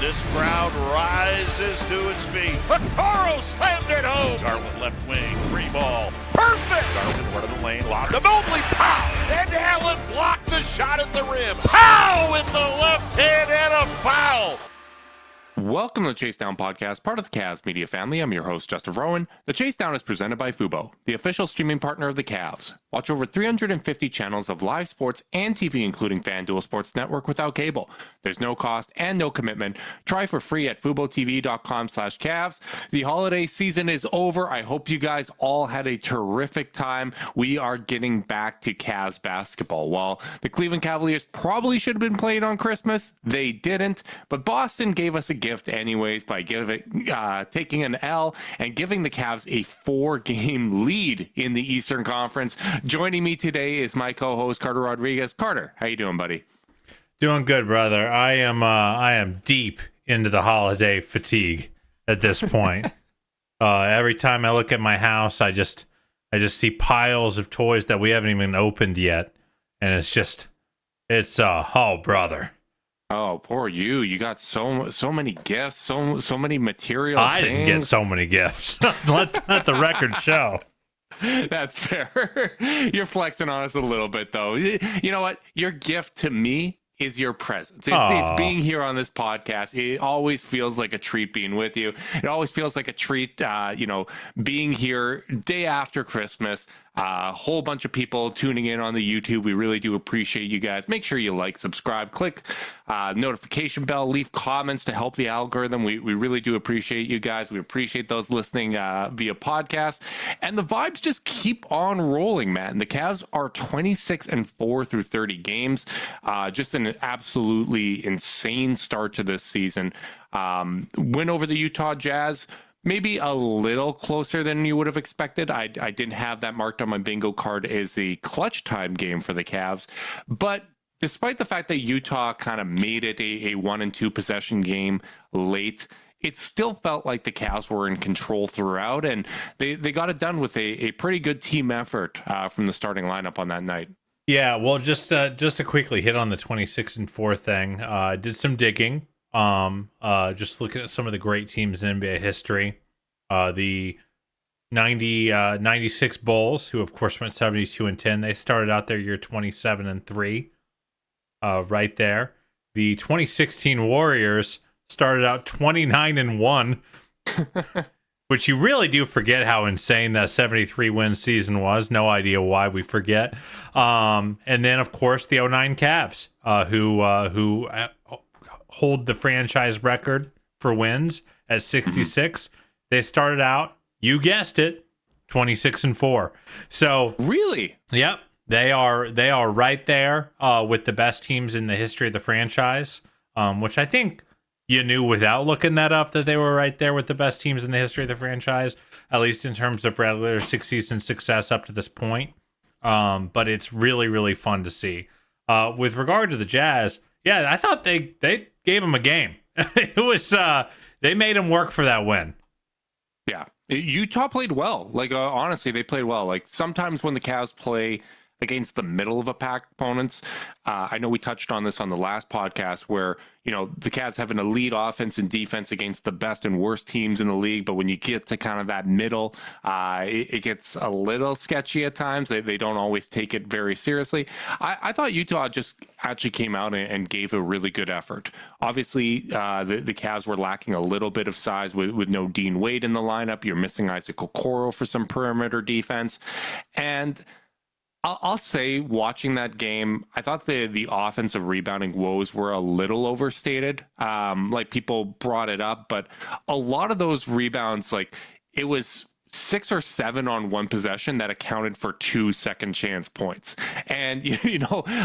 This crowd rises to its feet. Vaccaro slammed it home. Garland left wing, free ball. Perfect! Garland one of the lane, lobbed to Mobley. Pow! And Allen blocked the shot at the rim. Pow! With the left hand and a foul. Welcome to the Chase Down Podcast, part of the Cavs media family. I'm your host, Justin Rowan. The Chase Down is presented by Fubo, the official streaming partner of the Cavs. Watch over 350 channels of live sports and TV, including FanDuel Sports Network without cable. There's no cost and no commitment. Try for free at FuboTV.com/Cavs. The holiday season is over. I hope you guys all had a terrific time. We are getting back to Cavs basketball. While the Cleveland Cavaliers probably should have been playing on Christmas, they didn't. But Boston gave us a gift anyways by taking an L and giving the Cavs a 4-game lead in the Eastern Conference. Joining me today is my co-host Carter Rodriguez. Carter, how you doing, buddy? Doing good, brother. I am deep into the holiday fatigue at this point. Every time I look at my house, I just see piles of toys that we haven't even opened yet, and it's oh brother. Oh, poor you. You got so many gifts, so many material things. I didn't get so many gifts. Let the record show. That's fair. You're flexing on us a little bit, though. You know what? Your gift to me is your presence. It's being here on this podcast. It always feels like a treat being with you. It always feels like a treat, being here day after Christmas. A whole bunch of people tuning in on the YouTube. We really do appreciate you guys. Make sure you like, subscribe, click notification bell, leave comments to help the algorithm. We really do appreciate you guys. We appreciate those listening via podcast. And the vibes just keep on rolling, man. The Cavs are 26-4 through 30 games. Just an absolutely insane start to this season. Win over the Utah Jazz. Maybe a little closer than you would have expected. I didn't have that marked on my bingo card as a clutch time game for the Cavs. But despite the fact that Utah kind of made it a 1 and 2 possession game late, it still felt like the Cavs were in control throughout, and they got it done with a pretty good team effort from the starting lineup on that night. Yeah, well, just to quickly hit on the 26-4 thing, I did some digging. Just looking at some of the great teams in NBA history, the 96 Bulls, who of course went 72-10. They started out their year 27-3, right there. The 2016 Warriors started out 29-1, which you really do forget how insane that 73 win season was. No idea why we forget. And then of course the 09 Cavs, who hold the franchise record for wins at 66. They started out, you guessed it, 26-4. So really, yep, they are right there with the best teams in the history of the franchise. Which I think you knew without looking that up, that they were right there with the best teams in the history of the franchise, at least in terms of regular season success up to this point. But it's really, really fun to see. With regard to the Jazz, yeah, I thought they gave them a game. It was they made them work for that win. Yeah, Utah played well. Like honestly, they played well. Like sometimes when the Cavs play against the middle of a pack opponents, I know we touched on this on the last podcast where, the Cavs have an elite offense and defense against the best and worst teams in the league. But when you get to kind of that middle, it gets a little sketchy at times. They don't always take it very seriously. I thought Utah just actually came out and gave a really good effort. Obviously, the Cavs were lacking a little bit of size with no Dean Wade in the lineup. You're missing Isaac Okoro for some perimeter defense. And I'll say, watching that game, I thought the offensive rebounding woes were a little overstated. Like people brought it up, but a lot of those rebounds, like it was 6 or 7 on one possession that accounted for 2 second chance points. And,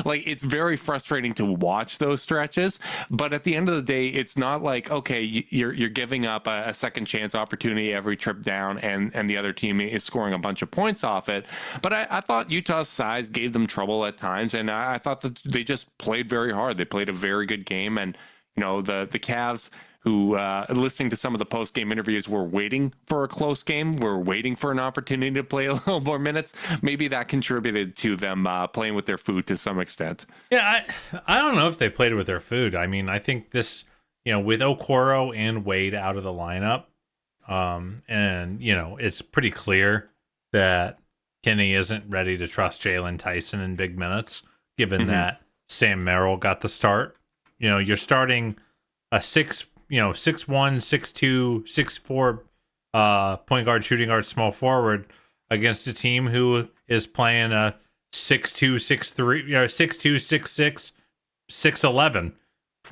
like it's very frustrating to watch those stretches. But at the end of the day, it's not like, okay, you're giving up a second chance opportunity every trip down and the other team is scoring a bunch of points off it. But I thought Utah's size gave them trouble at times. And I thought that they just played very hard. They played a very good game. And, the Cavs, who listening to some of the post-game interviews were waiting for a close game, were waiting for an opportunity to play a little more minutes. Maybe that contributed to them playing with their food to some extent. Yeah, I don't know if they played with their food. I mean, I think this with Okoro and Wade out of the lineup, and it's pretty clear that Kenny isn't ready to trust Jalen Tyson in big minutes, given that Sam Merrill got the start. You're starting a 6'1", 6'2", 6'4", point guard, shooting guard, small forward against a team who is playing a 6'2", 6'3", 6'2", 6'6",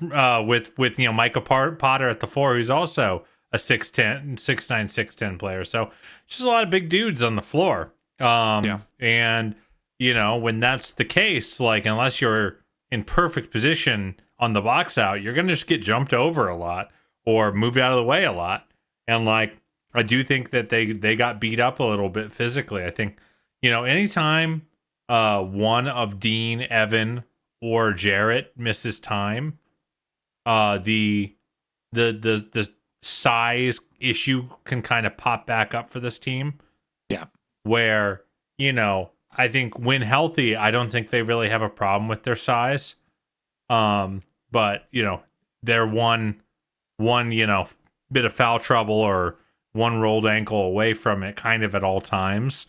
6'11", with Micah Potter at the 4, who's also a 6'10", 6'9", 6'10" player. So just a lot of big dudes on the floor. And when that's the case, like, unless you're in perfect position on the box out, you're gonna just get jumped over a lot or moved out of the way a lot. And like, I do think that they got beat up a little bit physically. I think anytime one of Dean, Evan, or Jarrett misses time, the size issue can kind of pop back up for this team. Yeah. Where, I think when healthy, I don't think they really have a problem with their size. But, they're one bit of foul trouble or one rolled ankle away from it kind of at all times.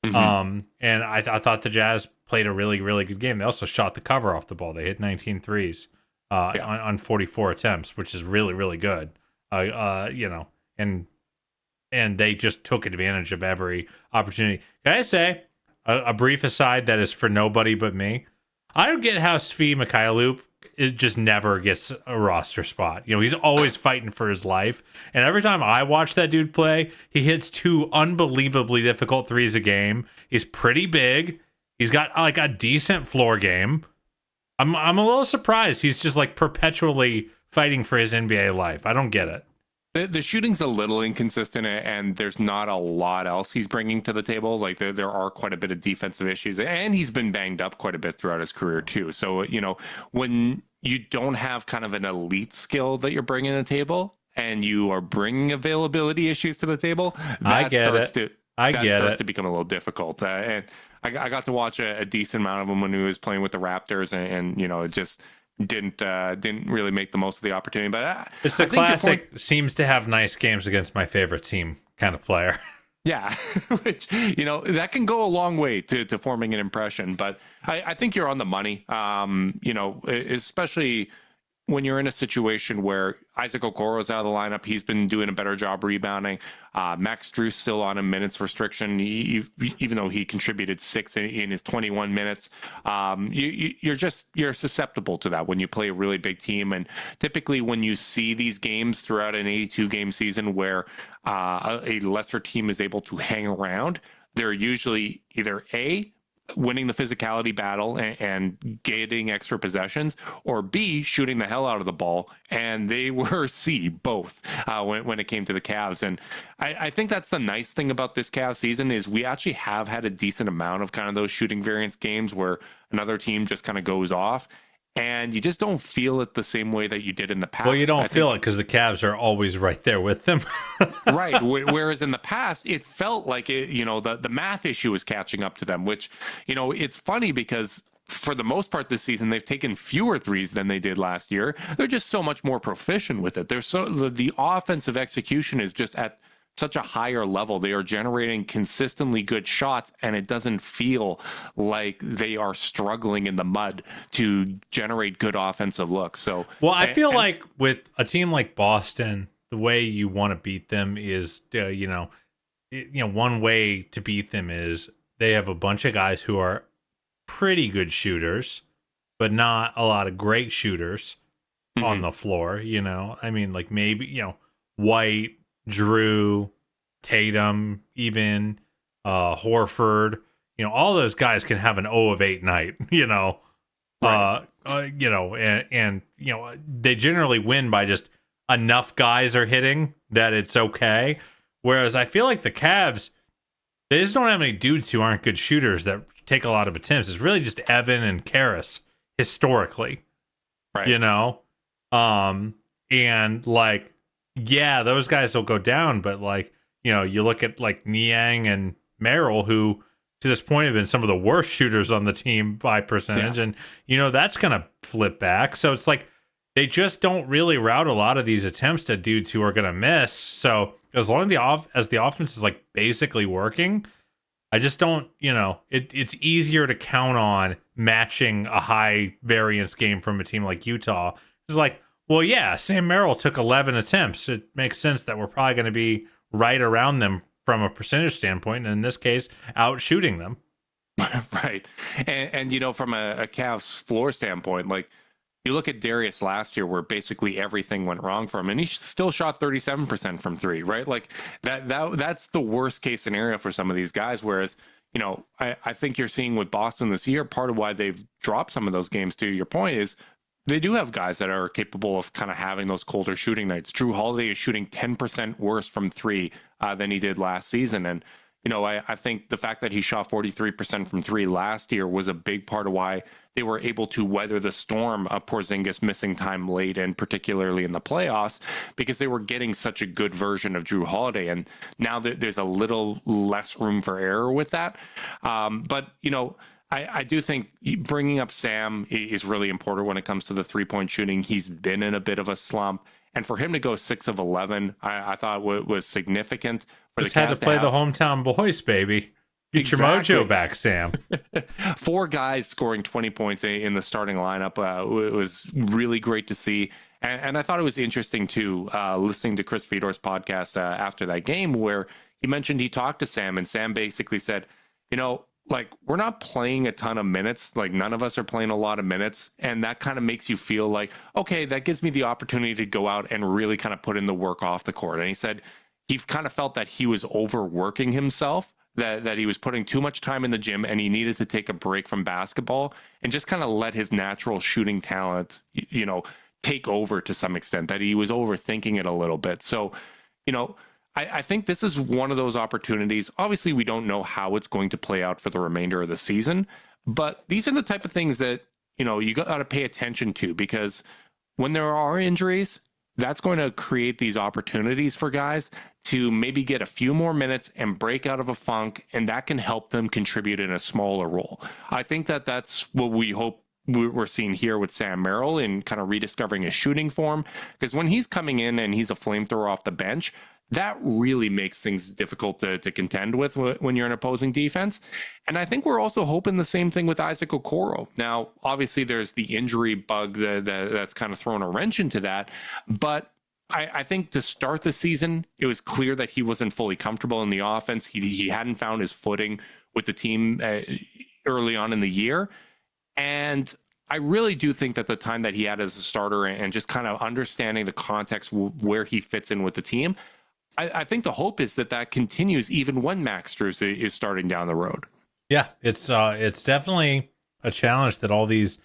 And I thought the Jazz played a really, really good game. They also shot the cover off the ball. They hit 19 threes on 44 attempts, which is really, really good. And they just took advantage of every opportunity. Can I say a brief aside that is for nobody but me? I don't get how Svi Mykhailiuk just never gets a roster spot. He's always fighting for his life. And every time I watch that dude play, he hits 2 unbelievably difficult threes a game. He's pretty big. He's got like a decent floor game. I'm a little surprised he's just like perpetually fighting for his NBA life. I don't get it. The shooting's a little inconsistent, and there's not a lot else he's bringing to the table. Like there are quite a bit of defensive issues, and he's been banged up quite a bit throughout his career too. So when you don't have kind of an elite skill that you're bringing to the table, and you are bringing availability issues to the table, that starts to become a little difficult. And I got to watch a decent amount of him when he was playing with the Raptors, and it just didn't really make the most of the opportunity. But it's the classic seems to have nice games against my favorite team kind of player. Yeah, which that can go a long way to forming an impression. But I think you're on the money. Especially when you're in a situation where Isaac Okoro's out of the lineup. He's been doing a better job rebounding. Max Strus still on a minutes restriction, even though he contributed 6 in his 21 minutes. You're susceptible to that when you play a really big team. And typically when you see these games throughout an 82-game season where a lesser team is able to hang around, they're usually either A, winning the physicality battle and getting extra possessions, or B, shooting the hell out of the ball. And they were C, both, when it came to the Cavs. And I think that's the nice thing about this Cavs season is we actually have had a decent amount of kind of those shooting variance games where another team just kind of goes off. And you just don't feel it the same way that you did in the past. Well, you don't feel it because the Cavs are always right there with them. Right. Whereas in the past, it felt like the math issue was catching up to them, which, it's funny because for the most part this season, they've taken fewer threes than they did last year. They're just so much more proficient with it. The offensive execution is just at such a higher level. They are generating consistently good shots, and it doesn't feel like they are struggling in the mud to generate good offensive looks. So, well, I feel like with a team like Boston, the way you want to beat them is, one way to beat them is they have a bunch of guys who are pretty good shooters, but not a lot of great shooters on the floor. I mean, like maybe, White, Drew, Tatum, even Horford, all those guys can have an 0 of 8 night, right. And they generally win by just enough guys are hitting that it's okay. Whereas I feel like the Cavs, they just don't have any dudes who aren't good shooters that take a lot of attempts. It's really just Evan and Karras historically, right? And like, yeah, those guys will go down, but like, you look at like Niang and Merrill, who to this point have been some of the worst shooters on the team by percentage, and that's gonna flip back. So it's like they just don't really route a lot of these attempts to dudes who are going to miss. So as long as the offense is like basically working, I just don't, it's easier to count on matching a high variance game from a team like Utah. It's like, well, yeah, Sam Merrill took 11 attempts. It makes sense that we're probably going to be right around them from a percentage standpoint, and in this case, out shooting them. Right. And from a Cavs floor standpoint, like, you look at Darius last year where basically everything went wrong for him, and he still shot 37% from three, right? Like that's the worst case scenario for some of these guys. Whereas, I think you're seeing with Boston this year, part of why they've dropped some of those games, to your point, is they do have guys that are capable of kind of having those colder shooting nights. Drew Holiday is shooting 10% worse from three than he did last season. And, I think the fact that he shot 43% from three last year was a big part of why they were able to weather the storm of Porzingis missing time late, and particularly in the playoffs, because they were getting such a good version of Drew Holiday. And now there's a little less room for error with that. But I do think bringing up Sam is really important when it comes to the three-point shooting. He's been in a bit of a slump. And for him to go 6 of 11, I thought was significant. Just had to play the hometown boys, baby. Get your mojo back, Sam. 4 guys scoring 20 points in the starting lineup. It was really great to see. And I thought it was interesting, too, listening to Chris Fedor's podcast after that game, where he mentioned he talked to Sam, and Sam basically said, like, we're not playing a ton of minutes. Like, none of us are playing a lot of minutes. And that kind of makes you feel like, okay, that gives me the opportunity to go out and really kind of put in the work off the court. And he said he kind of felt that he was overworking himself, that he was putting too much time in the gym, and he needed to take a break from basketball and just kind of let his natural shooting talent, take over to some extent, that he was overthinking it a little bit. So, I think this is one of those opportunities. Obviously, we don't know how it's going to play out for the remainder of the season, but these are the type of things that, you got to pay attention to, because when there are injuries, that's going to create these opportunities for guys to maybe get a few more minutes and break out of a funk, and that can help them contribute in a smaller role. I think that that's what we hope we're seeing here with Sam Merrill, in kind of rediscovering his shooting form, because when he's coming in and he's a flamethrower off the bench, that really makes things difficult to contend with when you're an opposing defense. And I think we're also hoping the same thing with Isaac Okoro. Now, obviously, there's the injury bug that's kind of thrown a wrench into that. But I think to start the season, it was clear that he wasn't fully comfortable in the offense. He hadn't found his footing with the team early on in the year. And I really do think that the time that he had as a starter and just kind of understanding the context where he fits in with the team, I think the hope is that continues even when Max Strus is starting down the road. Yeah, it's definitely a challenge that all these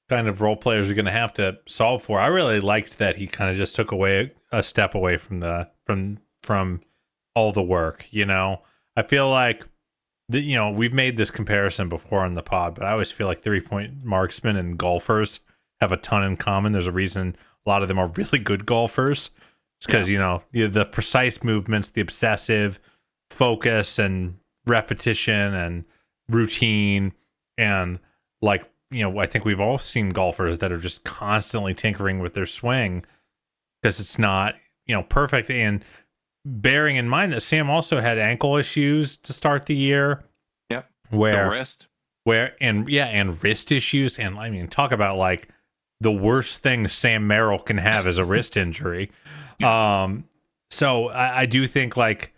kind of role players are going to have to solve for. I really liked that he kind of just took away a step away from all the work. I feel like we've made this comparison before on the pod, but I always feel like 3-point marksmen and golfers have a ton in common. There's a reason a lot of them are really good golfers. It's because, the precise movements, the obsessive focus and repetition and routine. And I think we've all seen golfers that are just constantly tinkering with their swing because it's not, perfect. And bearing in mind that Sam also had ankle issues to start the year. Yep. Where the wrist. And wrist issues. And I mean, talk about like the worst thing Sam Merrill can have is a wrist injury. So I do think like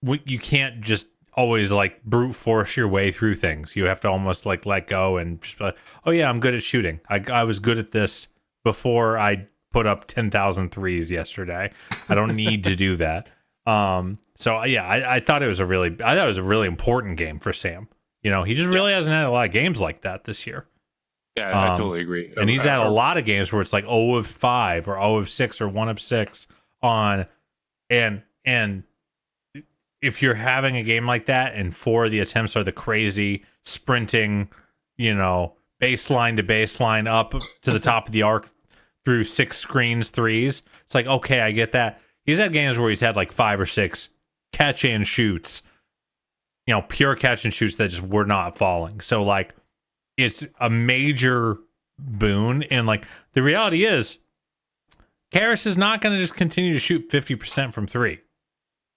you can't just always like brute force your way through things. You have to almost like let go and just be like, oh yeah, I'm good at shooting. I was good at this before I put up 10,000 threes yesterday. I don't need to do that. So yeah, I thought it was a really important game for Sam. He just really hasn't had a lot of games like that this year. Yeah, I totally agree. And he's had a lot of games where it's like 0 of 5 or 0 of 6 or 1 of 6 on, and if you're having a game like that and 4 of the attempts are the crazy sprinting, baseline to baseline up to the top of the arc through 6 screens threes, it's like, okay, I get that. He's had games where he's had like 5 or 6 catch and shoots, pure catch and shoots that just were not falling. So like, it's a major boon. And like, the reality is Karras is not going to just continue to shoot 50% from three.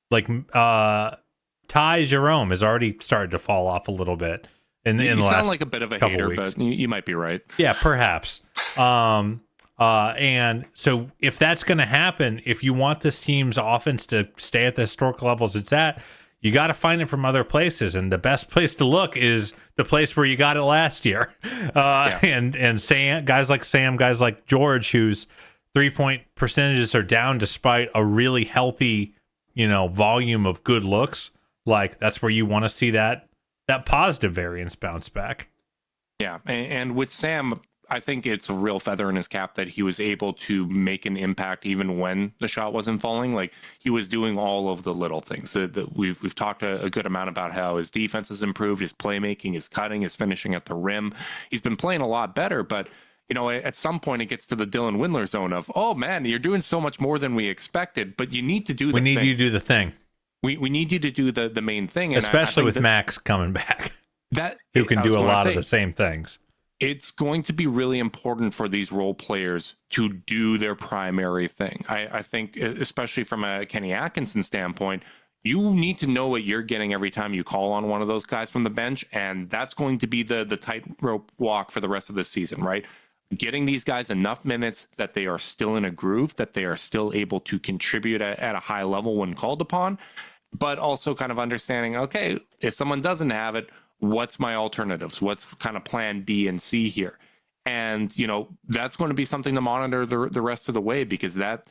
Like, Ty Jerome has already started to fall off a little bit in the last sound like a bit of a hater, weeks. but you might be right. Yeah, perhaps. And so if that's going to happen, if you want this team's offense to stay at the historical levels it's at, you got to find it from other places. And the best place to look is the place where you got it last year. And Sam, guys like George, whose 3-point percentages are down despite a really healthy, volume of good looks. Like, that's where you want to see that positive variance bounce back. Yeah. And with Sam, I think it's a real feather in his cap that he was able to make an impact even when the shot wasn't falling. Like, he was doing all of the little things. That we've talked a good amount about how his defense has improved, his playmaking, his cutting, his finishing at the rim. He's been playing a lot better, but at some point it gets to the Dylan Windler zone of, oh man, you're doing so much more than we expected, but you need to do the thing. We need you to do the thing. We need you to do the main thing. And especially with Max coming back. Who can do a lot of the same things. It's going to be really important for these role players to do their primary thing. I think, especially from a Kenny Atkinson standpoint, you need to know what you're getting every time you call on one of those guys from the bench, and that's going to be the tightrope walk for the rest of the season, right? Getting these guys enough minutes that they are still in a groove, that they are still able to contribute at a high level when called upon, but also kind of understanding, okay, if someone doesn't have it, what's my alternatives? What's kind of plan B and C here? And, that's going to be something to monitor the rest of the way, because that,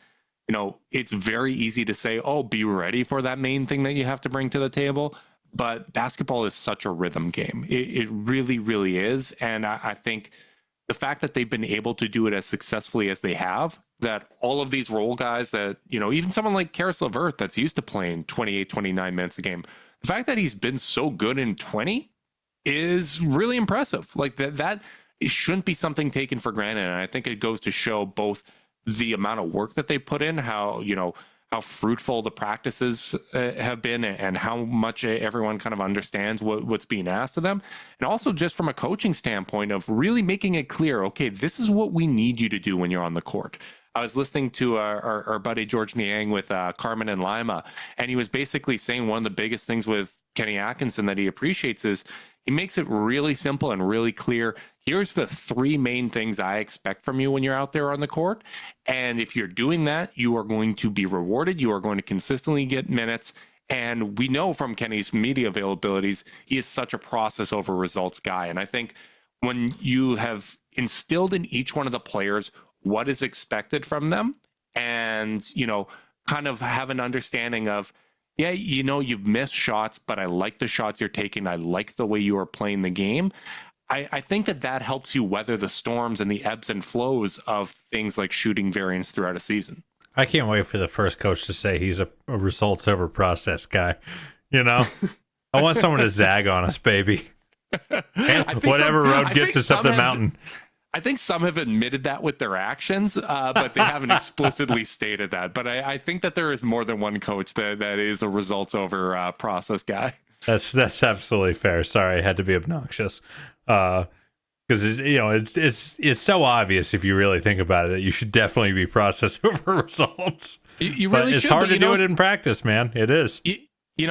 it's very easy to say, oh, be ready for that main thing that you have to bring to the table. But basketball is such a rhythm game. It really, really is. And I think the fact that they've been able to do it as successfully as they have, that all of these role guys that, even someone like Karis LeVert that's used to playing 28, 29 minutes a game, the fact that he's been so good in 20 is really impressive. Like that it shouldn't be something taken for granted. And I think it goes to show both the amount of work that they put in, how fruitful the practices have been, and how much everyone kind of understands what's being asked of them. And also just from a coaching standpoint of really making it clear, okay, this is what we need you to do when you're on the court. I was listening to our buddy George Niang with Carmen and Lima, and he was basically saying one of the biggest things with Kenny Atkinson that he appreciates is he makes it really simple and really clear. Here's the 3 main things I expect from you when you're out there on the court. And if you're doing that, you are going to be rewarded. You are going to consistently get minutes. And we know from Kenny's media availabilities, he is such a process over results guy. And I think when you have instilled in each one of the players what is expected from them, and, kind of have an understanding of, yeah, you've missed shots, but I like the shots you're taking. I like the way you are playing the game. I think that helps you weather the storms and the ebbs and flows of things like shooting variance throughout a season. I can't wait for the first coach to say he's a results over process guy. I want someone to zag on us, baby. Whatever road gets us up the mountain. I think some have admitted that with their actions, but they haven't explicitly stated that. But I think that there is more than one coach that is a results over process guy. That's absolutely fair. Sorry, I had to be obnoxious. Because it's so obvious if you really think about it that you should definitely be process over results. You really should. It's hard to do it in practice, man. It is.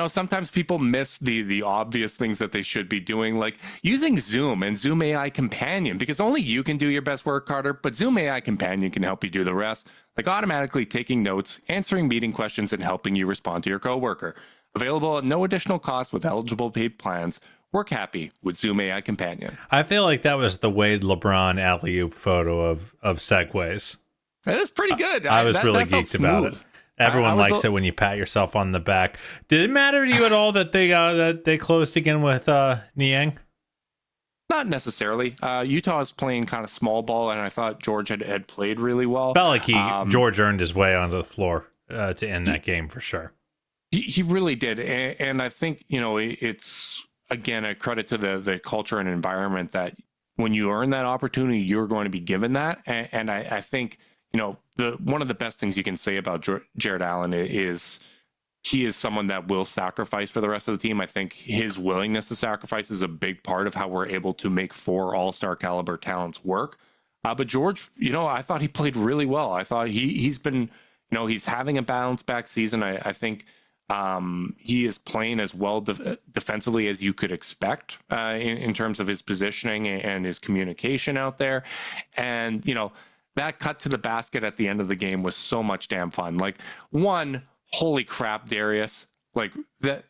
Sometimes people miss the obvious things that they should be doing, like using Zoom and Zoom AI Companion, because only you can do your best work, Carter, but Zoom AI Companion can help you do the rest, like automatically taking notes, answering meeting questions, and helping you respond to your coworker. Available at no additional cost with eligible paid plans. Work happy with Zoom AI Companion. I feel like that was the Wade LeBron alley-oop photo of segues. That is pretty good. I was really geeked about it. Everyone likes it when you pat yourself on the back. Did it matter to you at all that they closed again with Niang? Not necessarily. Utah is playing kind of small ball, and I thought George had played really well. Felt like George earned his way onto the floor to end that game for sure. He really did, and I think it's again a credit to the culture and environment that when you earn that opportunity, you're going to be given that, and I think. One of the best things you can say about Jared Allen is he is someone that will sacrifice for the rest of the team. I think his willingness to sacrifice is a big part of how we're able to make 4 all-star caliber talents work. But George, I thought he played really well. I thought he's been, he's having a bounce back season. I think he is playing as well defensively as you could expect in terms of his positioning and his communication out there. And, that cut to the basket at the end of the game was so much damn fun. Like, one, holy crap, Darius. Like, that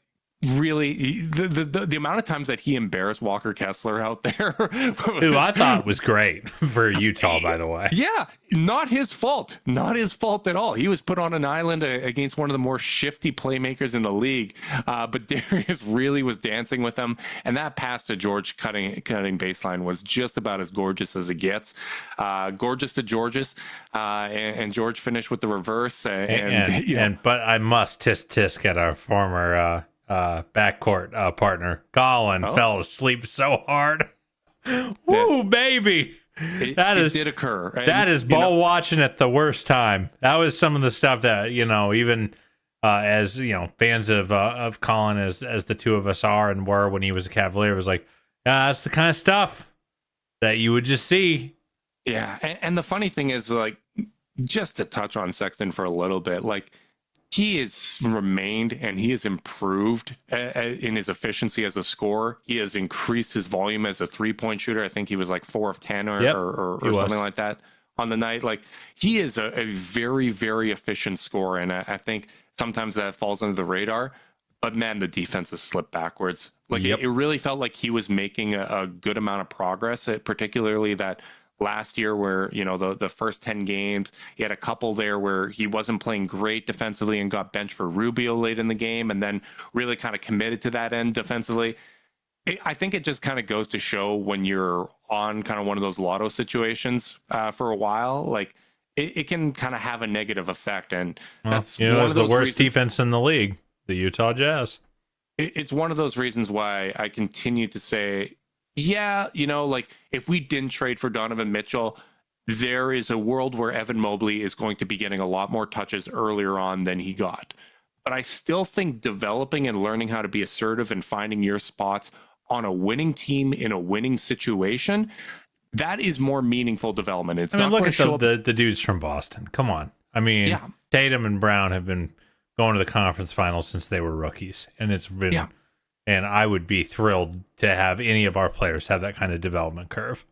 really, the amount of times that he embarrassed Walker Kessler out there. Who I thought was great for Utah, by the way. Yeah, not his fault. Not his fault at all. He was put on an island against one of the more shifty playmakers in the league. But Darius really was dancing with him. And that pass to George cutting baseline was just about as gorgeous as it gets. Gorgeous to Georges. And George finished with the reverse. But I must tisk at our former backcourt partner. Colin fell asleep so hard. Woo, baby. It did occur. That is ball watching at the worst time. That was some of the stuff that, even as, fans of Colin as the two of us are and were when he was a Cavalier, was like, that's the kind of stuff that you would just see. Yeah. And the funny thing is, like, just to touch on Sexton for a little bit, like, he has remained and he has improved in his efficiency as a scorer. He has increased his volume as a 3-point shooter. I think he was like 4 of 10 or something like that on the night. Like, he is a very, very efficient scorer. And I think sometimes that falls under the radar. But man, the defense has slipped backwards. Like, it really felt like he was making a good amount of progress, particularly that last year where, the first 10 games, he had a couple there where he wasn't playing great defensively and got benched for Rubio late in the game and then really kind of committed to that end defensively. I think it just kind of goes to show when you're on kind of one of those lotto situations for a while, like it can kind of have a negative effect. And that's it was the worst defense in the league, the Utah Jazz. It's one of those reasons why I continue to say, yeah, like, if we didn't trade for Donovan Mitchell, there is a world where Evan Mobley is going to be getting a lot more touches earlier on than he got. But I still think developing and learning how to be assertive and finding your spots on a winning team in a winning situation, that is more meaningful development. It's not look at the dudes from Boston. Come on. Tatum and Brown have been going to the conference finals since they were rookies, and it's been... Yeah. And I would be thrilled to have any of our players have that kind of development curve.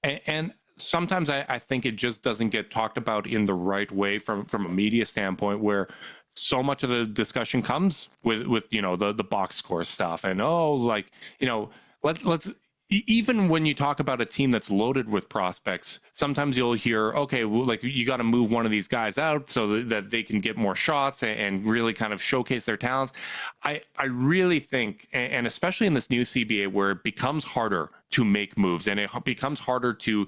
And sometimes I think it just doesn't get talked about in the right way from a media standpoint, where so much of the discussion comes with the box score stuff. And, let's even when you talk about a team that's loaded with prospects, sometimes you'll hear, okay, well, like, you got to move one of these guys out so that they can get more shots and really kind of showcase their talents. I really think, and especially in this new CBA where it becomes harder to make moves and it becomes harder to,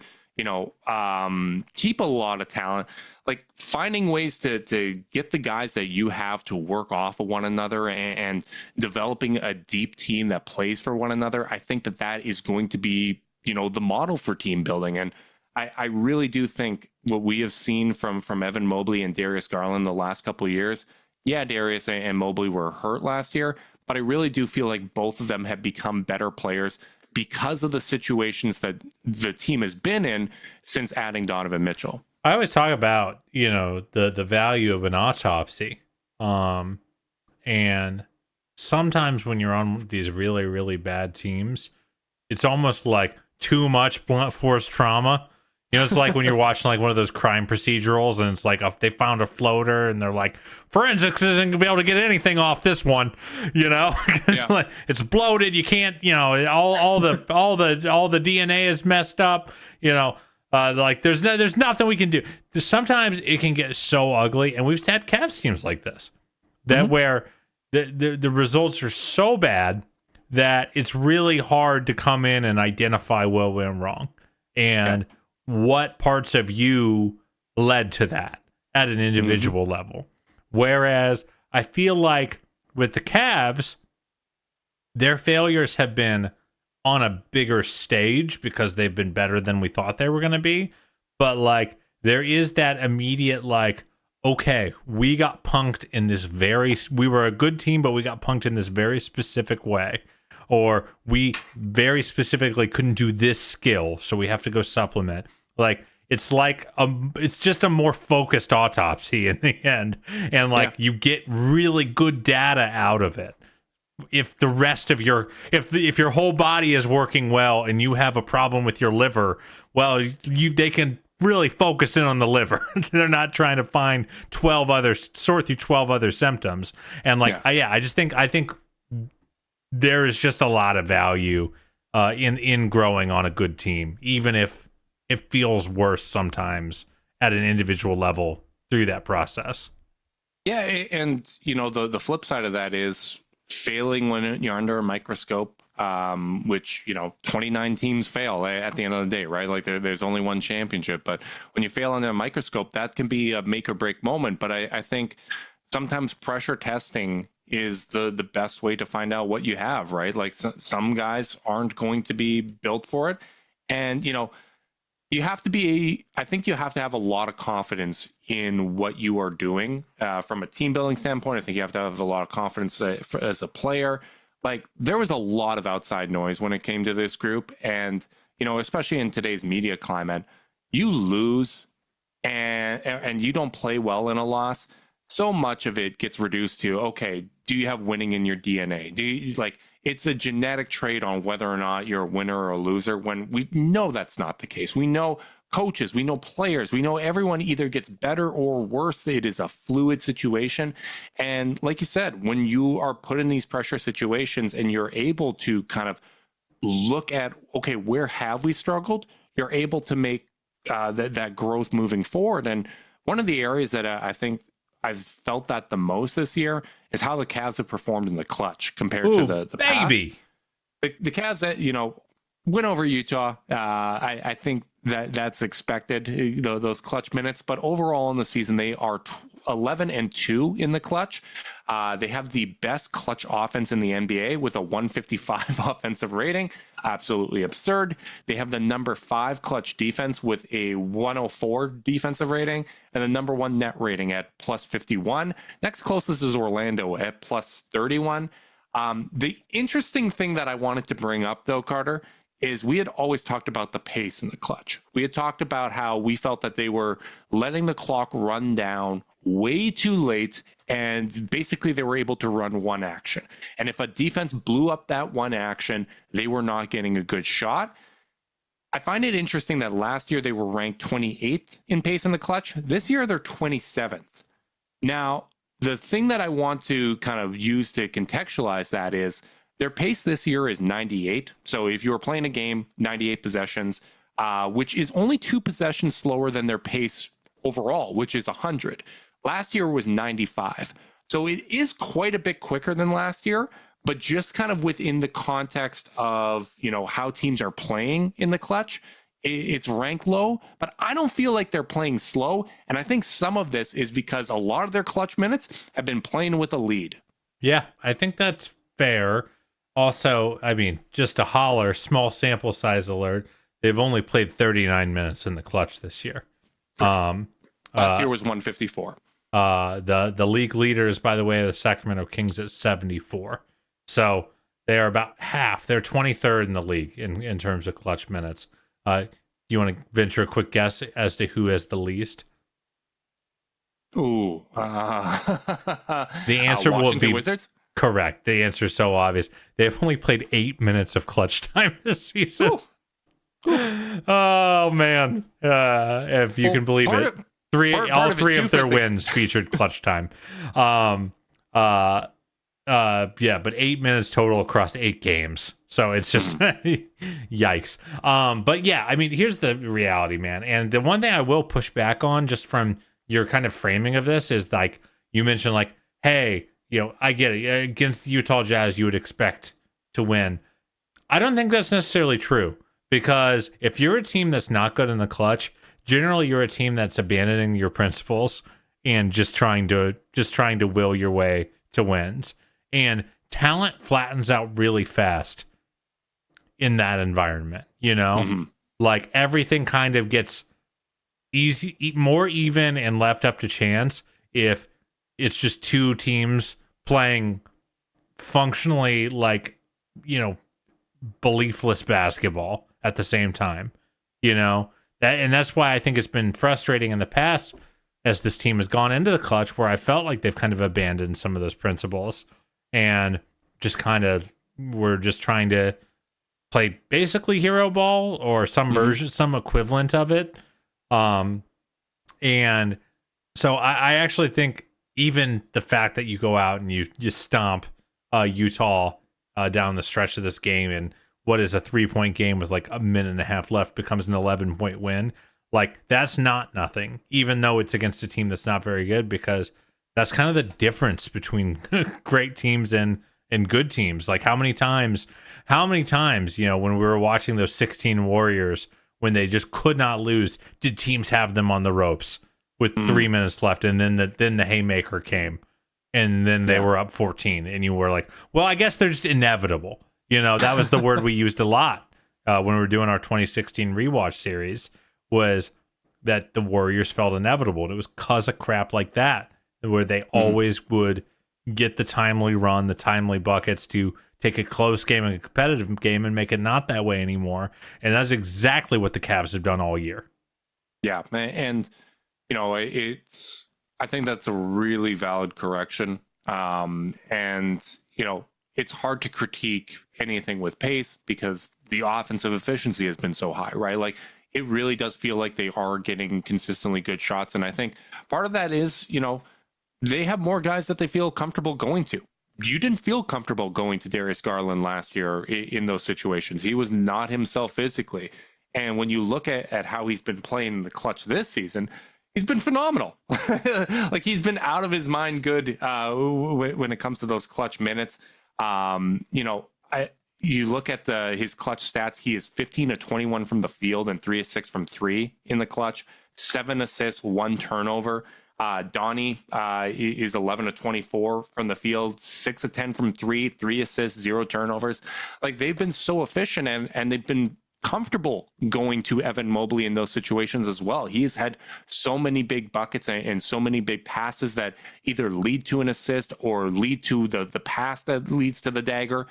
keep a lot of talent, like, finding ways to get the guys that you have to work off of one another and developing a deep team that plays for one another. I think that is going to be, the model for team building. And I really do think what we have seen from Evan Mobley and Darius Garland the last couple of years, yeah, Darius and Mobley were hurt last year, but I really do feel like both of them have become better players because of the situations that the team has been in since adding Donovan Mitchell. I always talk about, the value of an autopsy. And sometimes when you're on these really, really bad teams, it's almost like too much blunt force trauma. It's like when you're watching like one of those crime procedurals and it's like they found a floater and they're like, forensics isn't gonna be able to get anything off this one, it's like, it's bloated. You can't, all the DNA is messed up, like there's nothing we can do. Sometimes it can get so ugly, and we've had Cavs teams like this that where the results are so bad that it's really hard to come in and identify what went wrong and what parts of you led to that at an individual level. Whereas I feel like with the Cavs, their failures have been on a bigger stage because they've been better than we thought they were going to be. But like, there is that immediate, like, okay, we got punked in this we were a good team, but we got punked in this very specific way. Or we very specifically couldn't do this skill, so we have to go supplement. Like it's just a more focused autopsy in the end, and you get really good data out of it. If the rest of if your whole body is working well and you have a problem with your liver, well, they can really focus in on the liver. They're not trying to sort through 12 other symptoms. And I think there is just a lot of value in growing on a good team, even if it feels worse sometimes at an individual level through that process. Yeah, and the flip side of that is failing when you're under a microscope, which 29 teams fail at the end of the day, right? Like there's only one championship, but when you fail under a microscope, that can be a make or break moment. But I think sometimes pressure testing is the best way to find out what you have, right? Like some guys aren't going to be built for it, and you have to I think you have to have a lot of confidence in what you are doing from a team building standpoint. I think you have to have a lot of confidence as a player. Like there was a lot of outside noise when it came to this group. And, especially in today's media climate, you lose and you don't play well in a loss. So much of it gets reduced to, okay, do you have winning in your DNA? Do you it's a genetic trait on whether or not you're a winner or a loser, when we know that's not the case. We know coaches, we know players, we know everyone either gets better or worse. It is a fluid situation. And like you said, when you are put in these pressure situations and you're able to kind of look at, okay, where have we struggled? You're able to make that growth moving forward. And one of the areas that I think I've felt that the most this year is how the Cavs have performed in the clutch compared to the baby. Past. The Cavs that went over Utah. I think that's expected, those clutch minutes. But overall in the season, they are 11-2 in the clutch. They have the best clutch offense in the NBA with a 155 offensive rating. Absolutely absurd. They have the number 5 clutch defense with a 104 defensive rating and the number 1 net rating at +51. Next closest is Orlando at +31. The interesting thing that I wanted to bring up, though, Carter, is we had always talked about the pace in the clutch. We had talked about how we felt that they were letting the clock run down way too late, and basically they were able to run one action. And if a defense blew up that one action, they were not getting a good shot. I find it interesting that last year they were ranked 28th in pace in the clutch. This year they're 27th. Now, the thing that I want to kind of use to contextualize that is their pace this year is 98. So if you were playing a game, 98 possessions, which is only 2 possessions slower than their pace overall, which is 100. Last year was 95. So it is quite a bit quicker than last year, but just kind of within the context of, how teams are playing in the clutch, it's ranked low, but I don't feel like they're playing slow. And I think some of this is because a lot of their clutch minutes have been playing with a lead. Yeah, I think that's fair. Also, I mean, just a holler, small sample size alert. They've only played 39 minutes in the clutch this year. Last year was 154. The league leaders, by the way, the Sacramento Kings at 74. So they are about half. They're 23rd in the league in terms of clutch minutes. You want to venture a quick guess as to who has the least? Ooh. The answer will Washington be Wizards? Correct. The answer is so obvious. They've only played 8 minutes of clutch time this season. Oh, man. If you can believe it. All three of their wins featured clutch time. Yeah, but 8 minutes total across 8 games. So it's just yikes. But yeah, I mean, here's the reality, man. And the one thing I will push back on just from your kind of framing of this is like you mentioned, like, hey, I get it. Against the Utah Jazz, you would expect to win. I don't think that's necessarily true, because if you're a team that's not good in the clutch, generally you're a team that's abandoning your principles and just trying to will your way to wins. And talent flattens out really fast in that environment, Like everything kind of gets more even and left up to chance if it's just 2 teams playing functionally like, beliefless basketball at the same time. And that's why I think it's been frustrating in the past as this team has gone into the clutch, where I felt like they've kind of abandoned some of those principles and just kind of were just trying to play basically hero ball or some version, some equivalent of it. And so I actually think even the fact that you go out and you stomp Utah down the stretch of this game, and what is a 3-point game with like a minute and a half left becomes an 11-point win. Like, that's not nothing, even though it's against a team that's not very good, because that's kind of the difference between great teams and good teams. Like, how many times, you know, when we were watching those 16 Warriors, when they just could not lose, did teams have them on the ropes with 3 minutes left, and then the haymaker came, and then they were up 14, and you were like, well, I guess they're just inevitable. You know, that was the word we used a lot when we were doing our 2016 rewatch series, was that the Warriors felt inevitable. And it was because of crap like that, where they always would get the timely run, the timely buckets to take a close game and a competitive game and make it not that way anymore. And that's exactly what the Cavs have done all year. Yeah. And, you know, I think that's a really valid correction. And, you know, it's hard to critique anything with pace because the offensive efficiency has been so high, right? Like, it really does feel like they are getting consistently good shots. And I think part of that is, you know, they have more guys that they feel comfortable going to. You didn't feel comfortable going to Darius Garland last year in those situations. He was not himself physically. And when you look at how he's been playing in the clutch this season, he's been phenomenal. Like, he's been out of his mind good when it comes to those clutch minutes. You know, you look at his clutch stats, he is 15 of 21 from the field and 3 of 6 from 3 in the clutch, 7 assists, 1 turnover. Donnie is 11 of 24 from the field, 6 of 10 from 3, 3 assists, 0 turnovers. Like, they've been so efficient and they've been comfortable going to Evan Mobley in those situations as well. He's had so many big buckets and so many big passes that either lead to an assist or lead to the pass that leads to the dagger.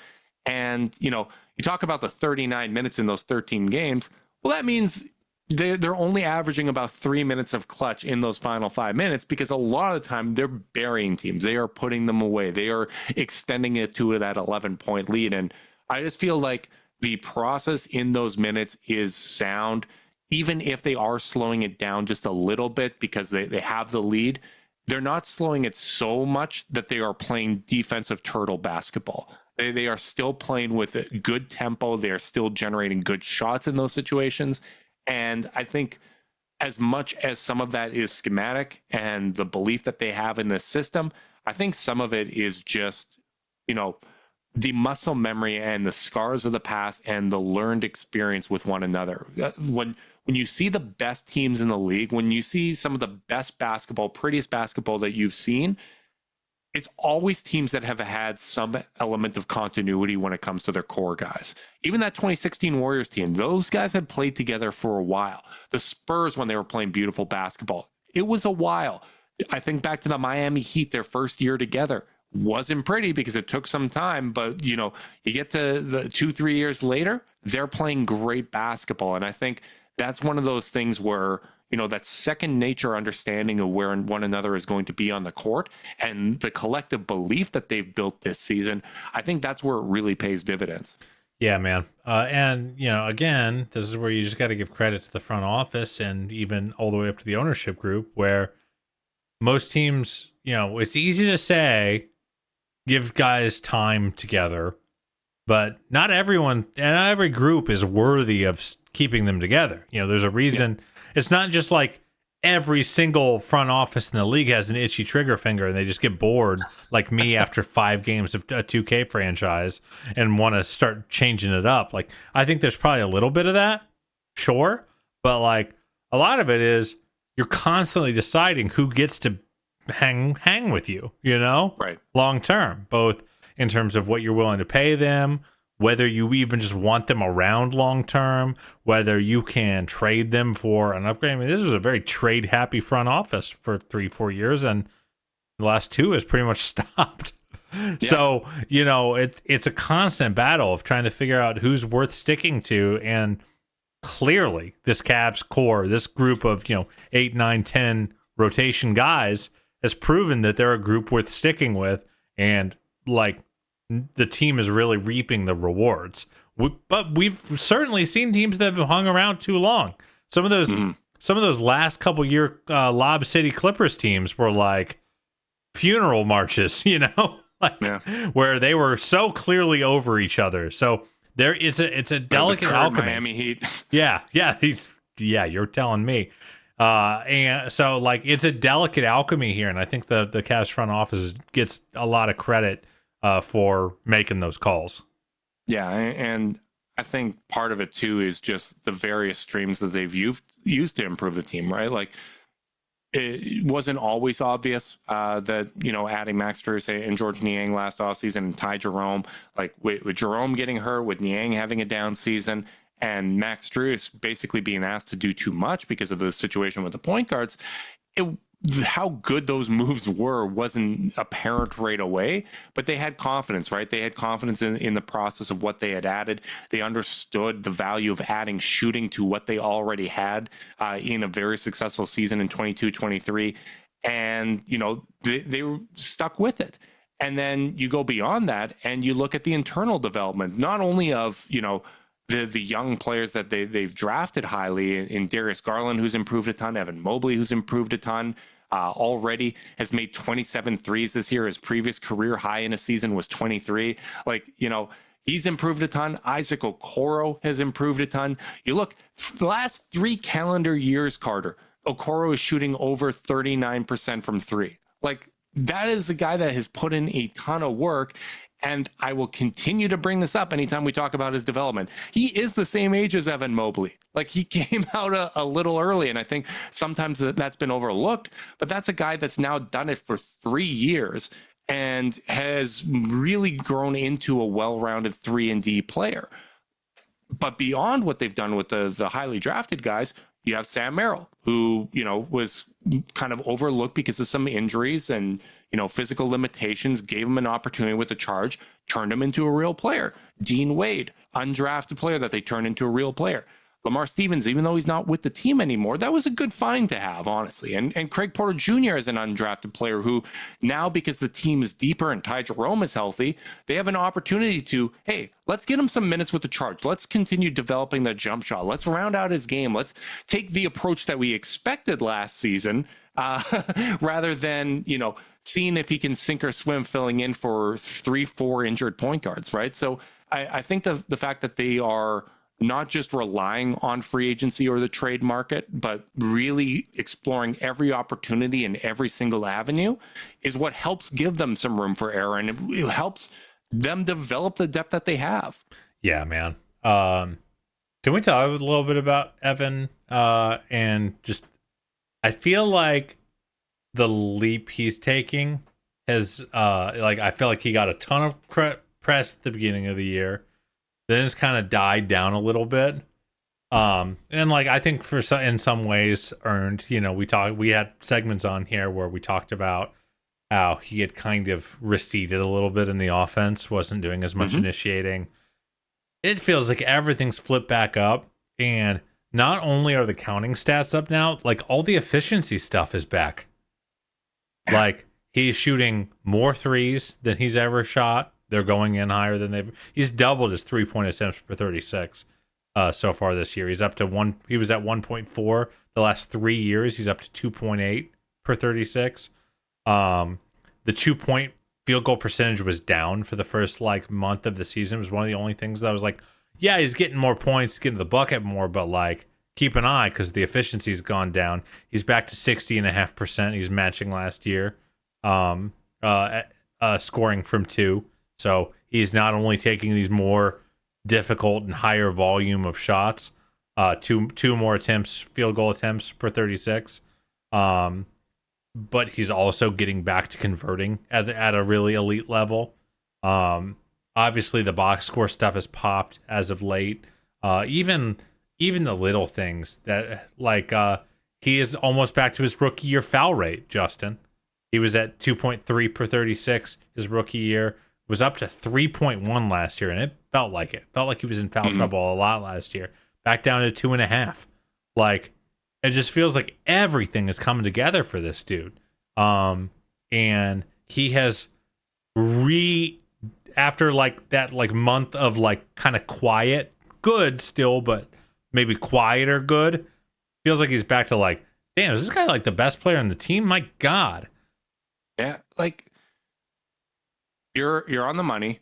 And, you know, you talk about the 39 minutes in those 13 games. Well, that means they're only averaging about 3 minutes of clutch in those final 5 minutes, because a lot of the time they're burying teams. They are putting them away. They are extending it to that 11-point lead. And I just feel like the process in those minutes is sound, even if they are slowing it down just a little bit because they have the lead. They're not slowing it so much that they are playing defensive turtle basketball. They are still playing with a good tempo. They are still generating good shots in those situations. And I think as much as some of that is schematic and the belief that they have in this system, I think some of it is just, you know, the muscle memory and the scars of the past and the learned experience with one another. When you see the best teams in the league, when you see some of the best basketball, prettiest basketball that you've seen, it's always teams that have had some element of continuity when it comes to their core guys. Even that 2016 Warriors team, those guys had played together for a while. The Spurs, when they were playing beautiful basketball, it was a while. I think back to the Miami Heat, their first year together. Wasn't pretty because it took some time, but, you know, you get to the 2-3 years later, they're playing great basketball. And I think that's one of those things where, you know, that second nature understanding of where one another is going to be on the court and the collective belief that they've built this season, I think that's where it really pays dividends. Yeah, man. And, you know, again, this is where you just got to give credit to the front office and even all the way up to the ownership group, where most teams, you know, it's easy to say, give guys time together, but not everyone and not every group is worthy of keeping them together. You know, there's a reason. Yeah. It's not just like every single front office in the league has an itchy trigger finger and they just get bored like me after 5 games of a 2K franchise and want to start changing it up. Like, I think there's probably a little bit of that, sure, but like a lot of it is you're constantly deciding who gets to hang with you, you know, right, long term, both in terms of what you're willing to pay them, whether you even just want them around long term, whether you can trade them for an upgrade. I mean, this was a very trade happy front office for 3-4 years, and the last 2 has pretty much stopped. Yeah. So, you know, it's a constant battle of trying to figure out who's worth sticking to. And clearly this Cavs core, this group of 8, 9, 10 rotation guys has proven that they're a group worth sticking with, and like the team is really reaping the rewards. But we've certainly seen teams that have hung around too long. Some of those last couple year Lob City Clippers teams were like funeral marches, where they were so clearly over each other. So it's a delicate alchemy. Miami Heat. Yeah, you're telling me. And so like it's a delicate alchemy here, and I think the Cavs front office gets a lot of credit for making those calls. Yeah, and I think part of it too is just the various streams that they've used to improve the team, right? Like it wasn't always obvious that adding Max Strus and George Niang last offseason and Ty Jerome, like with Jerome getting hurt, with Niang having a down season, and Max Strus basically being asked to do too much because of the situation with the point guards, how good those moves were wasn't apparent right away, but they had confidence, right? They had confidence in the process of what they had added. They understood the value of adding shooting to what they already had in a very successful season in 22-23. And, they were stuck with it. And then you go beyond that and you look at the internal development, not only of, the young players that they've drafted highly in Darius Garland, who's improved a ton, Evan Mobley, who's improved a ton, already has made 27 threes this year. His previous career high in a season was 23. He's improved a ton. Isaac Okoro has improved a ton. You look, the last 3 calendar years, Carter, Okoro is shooting over 39% from 3. Like, that is a guy that has put in a ton of work. And I will continue to bring this up anytime we talk about his development. He is the same age as Evan Mobley. Like, he came out a little early, and I think sometimes that's been overlooked. But that's a guy that's now done it for 3 years and has really grown into a well-rounded 3-and-D player. But beyond what they've done with the highly drafted guys, you have Sam Merrill, who, was kind of overlooked because of some injuries and, physical limitations, gave him an opportunity with the charge, turned him into a real player. Dean Wade, undrafted player that they turned into a real player. Lamar Stevens, even though he's not with the team anymore, that was a good find to have, honestly. And Craig Porter Jr. is an undrafted player who now, because the team is deeper and Ty Jerome is healthy, they have an opportunity to, hey, let's get him some minutes with the charge. Let's continue developing the jump shot. Let's round out his game. Let's take the approach that we expected last season rather than, seeing if he can sink or swim filling in for 3-4 injured point guards, right? So I think the fact that they are not just relying on free agency or the trade market, but really exploring every opportunity in every single avenue is what helps give them some room for error, and it helps them develop the depth that they have. Yeah, man. Can we talk a little bit about Evan? And just, I feel like the leap he's taking has, I feel like he got a ton of press at the beginning of the year. Then it's kind of died down a little bit. And I think in some ways earned, we had segments on here where we talked about how he had kind of receded a little bit in the offense, wasn't doing as much initiating. It feels like everything's flipped back up, and not only are the counting stats up now, all the efficiency stuff is back. He's shooting more threes than he's ever shot. They're going in higher than he's doubled his 3-point attempts per 36 so far this year. He's up to he was at 1.4 the last 3 years. He's up to 2.8 per 36. The 2-point field goal percentage was down for the first month of the season. It was one of the only things that was yeah, he's getting more points, getting the bucket more, but keep an eye because the efficiency's gone down. He's back to 60.5%. He's matching last year, scoring from 2. So he's not only taking these more difficult and higher volume of shots, two more field goal attempts per 36, but he's also getting back to converting at a really elite level. Obviously, the box score stuff has popped as of late. Even the little things that he is almost back to his rookie year foul rate. Justin, he was at 2.3 per 36 his rookie year. Was up to 3.1 last year, and it felt like he was in foul trouble a lot last year. back down to 2.5. Like, it just feels like everything is coming together for this dude. And he has after like that like month of like kind of quiet, good still, but maybe quieter good, feels like he's back to like, damn, is this guy like the best player on the team? My God. Yeah, like you're on the money.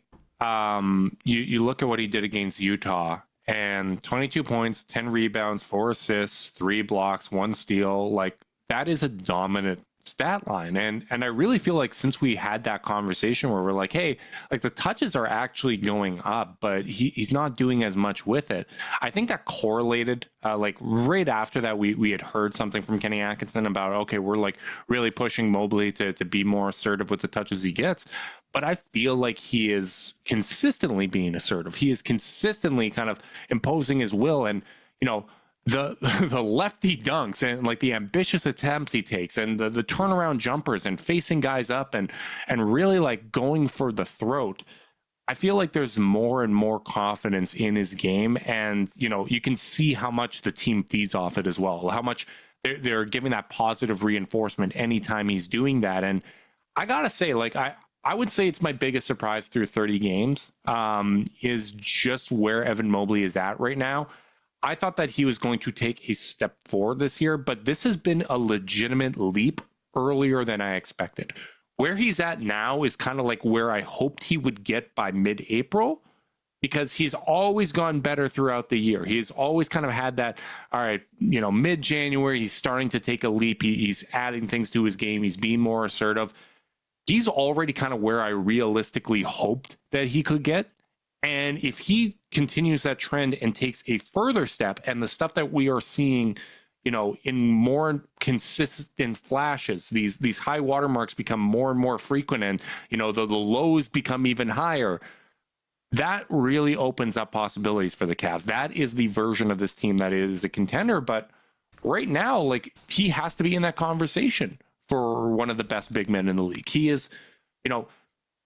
You look at what he did against Utah, and 22 points, 10 rebounds, 4 assists, 3 blocks, 1 steal. Like, that is a dominant stat line. And I really feel like since we had that conversation where we're like, hey, like the touches are actually going up, but he's not doing as much with it. I think that correlated, like right after that, we had heard something from Kenny Atkinson about, okay, we're like really pushing Mobley to be more assertive with the touches he gets. But I feel like he is consistently being assertive. He is consistently kind of imposing his will. And, you know, the lefty dunks and like the ambitious attempts he takes and the turnaround jumpers and facing guys up and really like going for the throat. I feel like there's more and more confidence in his game. And, you know, you can see how much the team feeds off it as well, how much they're giving that positive reinforcement anytime he's doing that. And I got to say, like, I would say it's my biggest surprise through 30 games is just where Evan Mobley is at right now. I thought that he was going to take a step forward this year, but this has been a legitimate leap earlier than I expected. Where he's at now is kind of like where I hoped he would get by mid-April, because he's always gone better throughout the year. He's always kind of had that, all right, you know, mid-January, he's starting to take a leap. He's adding things to his game. He's being more assertive. He's already kind of where I realistically hoped that he could get. And if he continues that trend and takes a further step, and the stuff that we are seeing, you know, in more consistent flashes, these high watermarks become more and more frequent, and, you know, the lows become even higher, that really opens up possibilities for the Cavs. That is the version of this team that is a contender. But right now, like, he has to be in that conversation for one of the best big men in the league. He is, you know,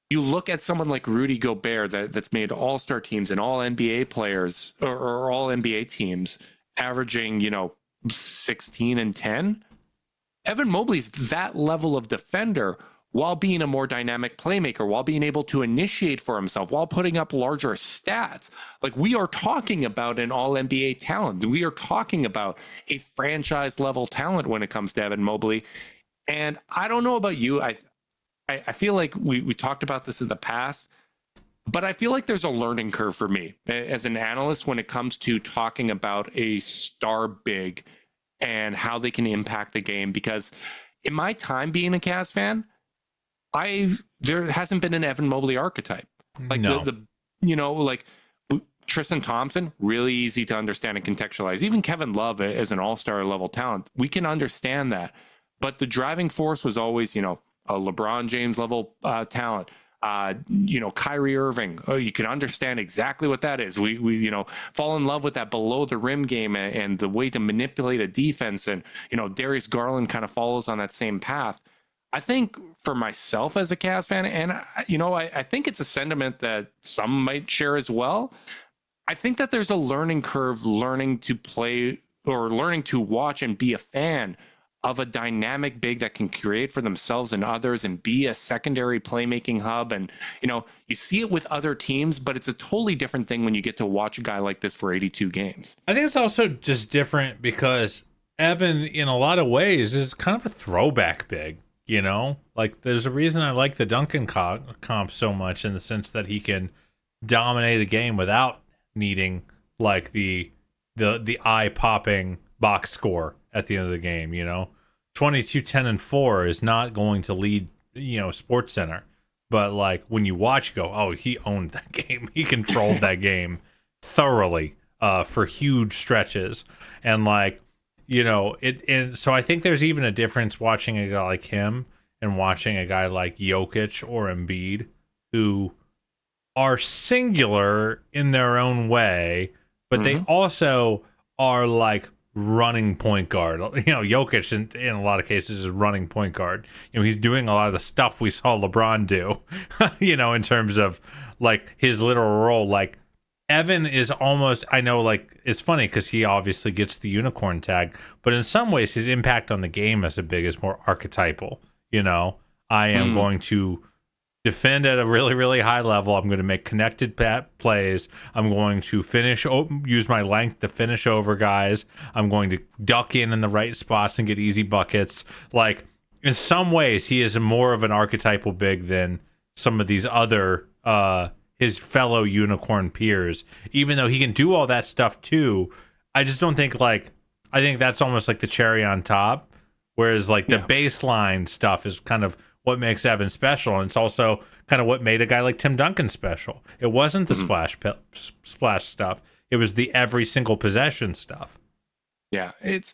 you look at someone like Rudy Gobert that's made all-star teams and all NBA players or all NBA teams averaging, you know, 16 and 10. Evan Mobley's that level of defender while being a more dynamic playmaker, while being able to initiate for himself, while putting up larger stats. Like, we are talking about an all NBA talent. We are talking about a franchise level talent when it comes to Evan Mobley. And I don't know about you. I feel like we talked about this in the past, but I feel like there's a learning curve for me as an analyst when it comes to talking about a star big and how they can impact the game. Because in my time being a Cavs fan, there hasn't been an Evan Mobley archetype. Like, no. the you know, like Tristan Thompson, really easy to understand and contextualize. Even Kevin Love as an all-star level talent, we can understand that. But the driving force was always, you know, a LeBron James level talent, you know, Kyrie Irving. Oh, you can understand exactly what that is. We you know, fall in love with that below the rim game and the way to manipulate a defense. And, you know, Darius Garland kind of follows on that same path. I think for myself as a Cavs fan, and, you know, I think it's a sentiment that some might share as well. I think that there's a learning curve, learning to play or learning to watch and be a fan of a dynamic big that can create for themselves and others and be a secondary playmaking hub. And, you know, you see it with other teams, but it's a totally different thing when you get to watch a guy like this for 82 games. I think it's also just different because Evan, in a lot of ways, is kind of a throwback big, you know? Like, there's a reason I like the Duncan comp so much, in the sense that he can dominate a game without needing, like, the eye-popping box score at the end of the game, you know? 22, 10, and 4 is not going to lead, you know, Sports Center. But, like, when you watch, you go, oh, he owned that game. He controlled that game thoroughly for huge stretches. And, like, you know, so I think there's even a difference watching a guy like him and watching a guy like Jokic or Embiid, who are singular in their own way, but they also are, like, running point guard. You know, Jokic in a lot of cases is running point guard. You know, he's doing a lot of the stuff we saw LeBron do, you know, in terms of, like, his literal role. Like, Evan is almost, I know, like, it's funny because he obviously gets the unicorn tag, but in some ways his impact on the game is more archetypal. I am going to defend at a really, really high level. I'm going to make connected plays. I'm going to use my length to finish over guys. I'm going to duck in the right spots and get easy buckets. Like, in some ways, he is more of an archetypal big than some of these other his fellow unicorn peers, even though he can do all that stuff too. I just don't think I think that's almost like the cherry on top, whereas the baseline stuff is kind of what makes Evan special, and it's also kind of what made a guy like Tim Duncan special. It wasn't the splash stuff, it was the every single possession stuff. Yeah, it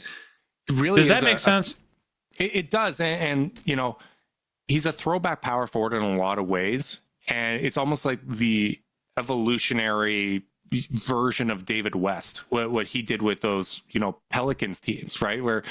really does that make sense? It does, and he's a throwback power forward in a lot of ways. And it's almost like the evolutionary version of David West, what he did with those, Pelicans teams, right? Where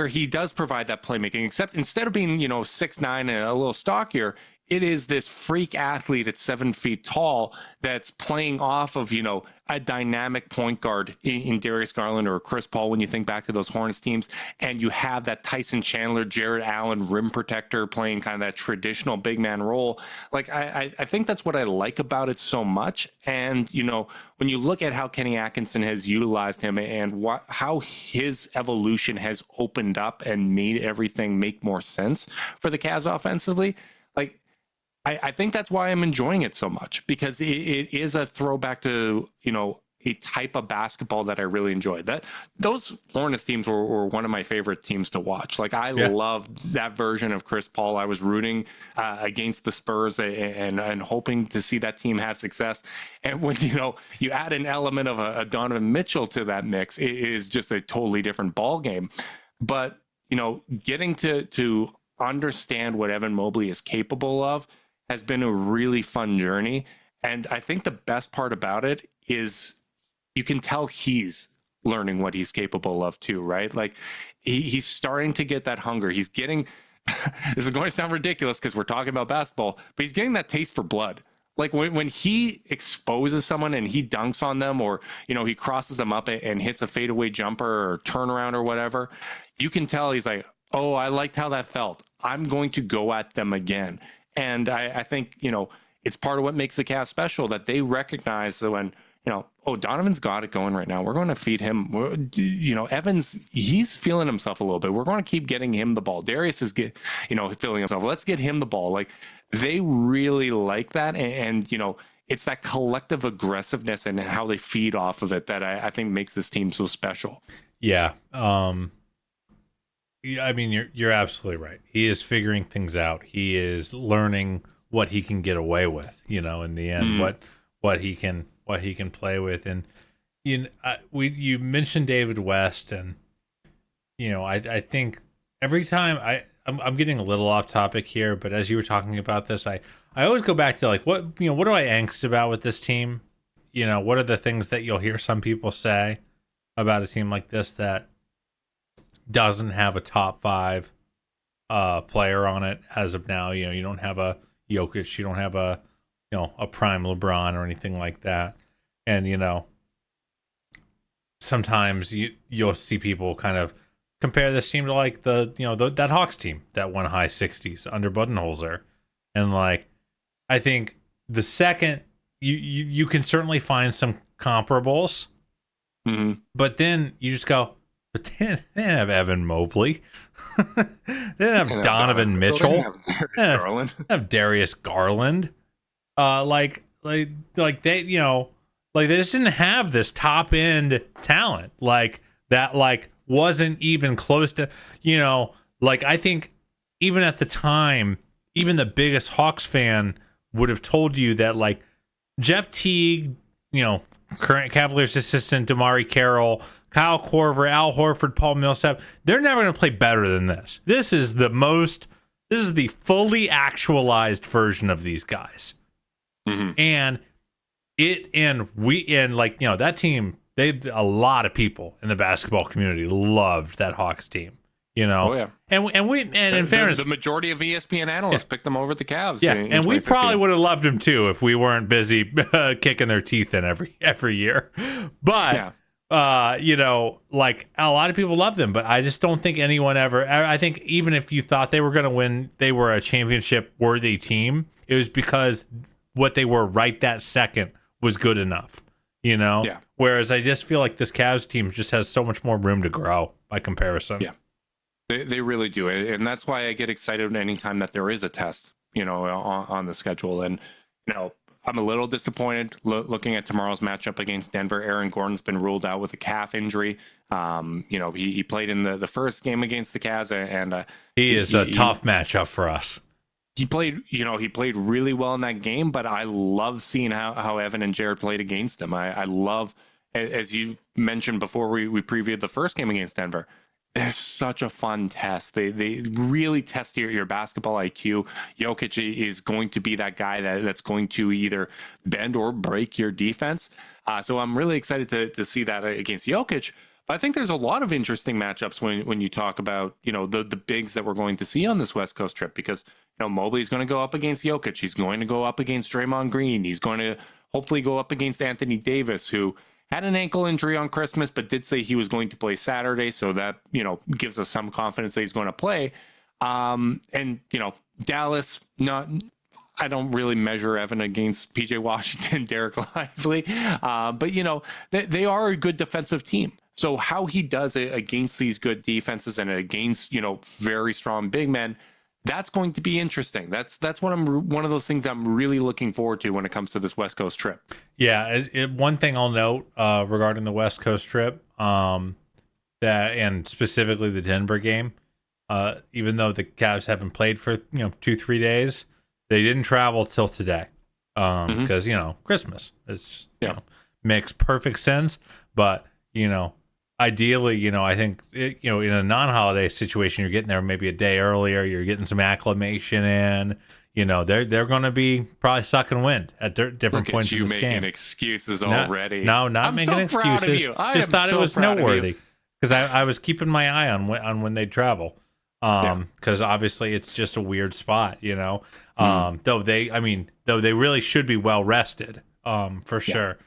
he does provide that playmaking, except instead of being, 6'9" and a little stockier, it is this freak athlete at 7 feet tall that's playing off of, a dynamic point guard in Darius Garland or Chris Paul when you think back to those Hornets teams. And you have that Tyson Chandler, Jared Allen rim protector playing kind of that traditional big man role. I think that's what I like about it so much. And, when you look at how Kenny Atkinson has utilized him and how his evolution has opened up and made everything make more sense for the Cavs offensively, I think that's why I'm enjoying it so much, because it is a throwback to, a type of basketball that I really enjoy. Those Hornets teams were one of my favorite teams to watch. I loved that version of Chris Paul. I was rooting against the Spurs and hoping to see that team have success. And when, you add an element of a Donovan Mitchell to that mix, it is just a totally different ball game. But, getting to understand what Evan Mobley is capable of has been a really fun journey. And I think the best part about it is you can tell he's learning what he's capable of too, right? He's starting to get that hunger. He's getting, this is going to sound ridiculous because we're talking about basketball, but he's getting that taste for blood. When he exposes someone and he dunks on them, or, he crosses them up and hits a fadeaway jumper or turnaround or whatever, you can tell he's like, oh, I liked how that felt. I'm going to go at them again. And I think, it's part of what makes the Cavs special, that they recognize that when, oh, Donovan's got it going right now, we're going to feed him. Evans, he's feeling himself a little bit. We're going to keep getting him the ball. Darius is feeling himself. Let's get him the ball. They really like that. And it's that collective aggressiveness and how they feed off of it that I think makes this team so special. Yeah. I mean, you're absolutely right. He is figuring things out. He is learning what he can get away with. In the end, what he can play with. And you mentioned David West, and I think every time I'm getting a little off topic here, but as you were talking about this, I always go back to what do I angst about with this team? What are the things that you'll hear some people say about a team like this that doesn't have a top 5 player on it as of now? You don't have a Jokic, you don't have a prime LeBron or anything like that. And sometimes you'll see people kind of compare this team to that Hawks team that won high 60s under Budenholzer. And I think the second you can certainly find some comparables, but then you just go, but they didn't have Evan Mobley. They didn't have Donovan Mitchell. They didn't have Darius Garland. They just didn't have this top end talent that wasn't even close to, I think even at the time, even the biggest Hawks fan would have told you that Jeff Teague, current Cavaliers assistant Damari Carroll, Kyle Korver, Al Horford, Paul Millsap, they're never going to play better than this. This is the fully actualized version of these guys. And that team, a lot of people in the basketball community loved that Hawks team. You know, Oh, yeah. and in fairness, the majority of ESPN analysts picked them over the Cavs. yeah, in and we 2015. probably would have loved him too if we weren't busy kicking their teeth in every year. But you know, like a lot of people love them, but I just don't think anyone ever. I think even if you thought they were going to win, they were a championship worthy team. It was because what they were right that second was good enough. You know, whereas I just feel like this Cavs team just has so much more room to grow by comparison. Yeah. They really do, and that's why I get excited anytime that there is a test, you know, on the schedule. And you know, I'm a little disappointed looking at tomorrow's matchup against Denver. Aaron Gordon's been ruled out with a calf injury. You know, he played in the first game against the Cavs, and he is a tough matchup for us. He played really well in that game, but I love seeing how Evan and Jared played against him. I love, as you mentioned before we previewed the first game against Denver. It's such a fun test. They really test your basketball IQ. Jokic is going to be that guy that's going to either bend or break your defense. So I'm really excited to see that against Jokic. But I think there's a lot of interesting matchups when you talk about, you know, the bigs that we're going to see on this West Coast trip, because, you know, Mobley's going to go up against Jokic. He's going to go up against Draymond Green. He's going to hopefully go up against Anthony Davis, who had an ankle injury on Christmas, but did say he was going to play Saturday. So that, you know, gives us some confidence that he's going to play. And, you know, Dallas, I don't really measure Evan against PJ Washington, Derek Lively. But, you know, they are a good defensive team. So how he does it against these good defenses and against, you know, very strong big men, that's going to be interesting. That's one of those things I'm really looking forward to when it comes to this West Coast trip. Yeah, one thing I'll note regarding the West Coast trip, that and specifically the Denver game, even though the Cavs haven't played for 2-3 days, they didn't travel till today because you know, Christmas. It's you know, makes perfect sense, but you know, ideally, you know, I think in a non-holiday situation, you're getting there maybe a day earlier. You're getting some acclimation in. You know, they're going to be probably sucking wind at different points in this game. Making excuses already. No, not I'm making so excuses. Proud of you. I just thought so it was proud noteworthy because I was keeping my eye on when they travel. Because obviously it's just a weird spot, you know. Though they really should be well rested, for sure.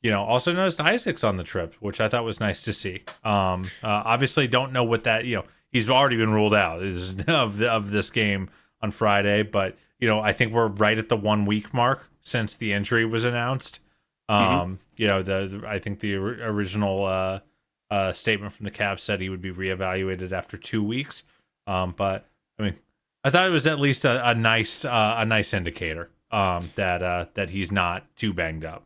You know, also noticed Isaac's on the trip, which I thought was nice to see. Obviously, don't know what that, you know, he's already been ruled out of this game on Friday, but you know, I think we're right at the 1 week mark since the injury was announced. You know, I think the original statement from the Cavs said he would be reevaluated after 2 weeks. But I mean, I thought it was at least a nice indicator that he's not too banged up.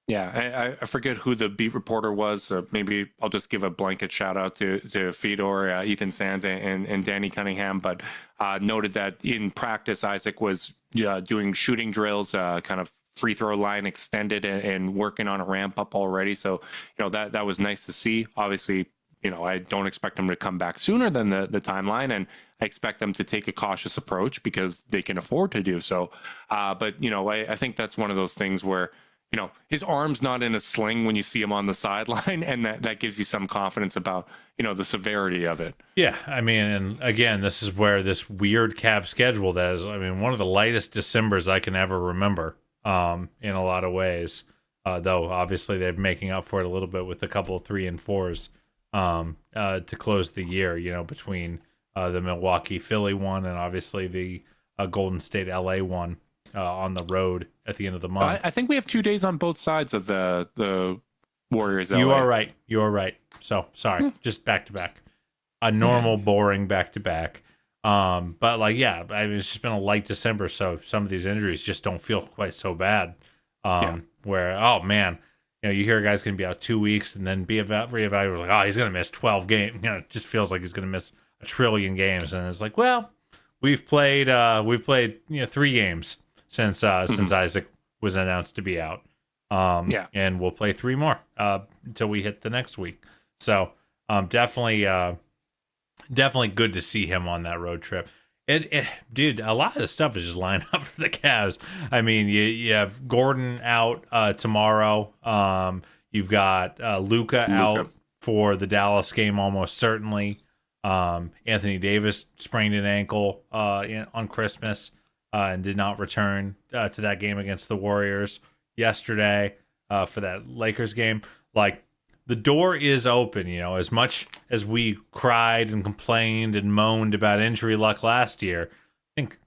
Yeah, I forget who the beat reporter was. Maybe I'll just give a blanket shout out to Fedor, Ethan Sands, and Danny Cunningham. But noted that in practice, Isaac was doing shooting drills, kind of free throw line extended, and working on a ramp up already. So you know, that was nice to see. Obviously, you know, I don't expect them to come back sooner than the timeline, and I expect them to take a cautious approach because they can afford to do so. But you know, I think that's one of those things where, you know, his arm's not in a sling when you see him on the sideline, and that gives you some confidence about, you know, the severity of it. Yeah, I mean, and again, this is where this weird Cavs schedule that is, I mean, one of the lightest Decembers I can ever remember, in a lot of ways. Though obviously they're making up for it a little bit with a couple of 3 and 4s to close the year, you know, between the Milwaukee Philly one and obviously the Golden State LA one. On the road at the end of the month. I think we have 2 days on both sides of the Warriors. LA. You are right. So sorry, just back to back, a normal boring back to back. But like, yeah, I mean, it's just been a light December, so some of these injuries just don't feel quite so bad. Where, oh man, you know, you hear a guy's gonna be out 2 weeks and then be reevaluated, like, oh, he's gonna miss 12 games. You know, it just feels like he's gonna miss a trillion games, and it's like, well, we've played 3 games since Isaac was announced to be out. And we'll play 3 more until we hit the next week. So definitely good to see him on that road trip. Dude, a lot of the stuff is just lined up for the Cavs. I mean, you have Gordon out tomorrow. You've got Luka out for the Dallas game almost certainly. Anthony Davis sprained an ankle on Christmas and did not return to that game against the Warriors yesterday for that Lakers game. Like, the door is open, as much as we cried and complained and moaned about injury luck last year. I think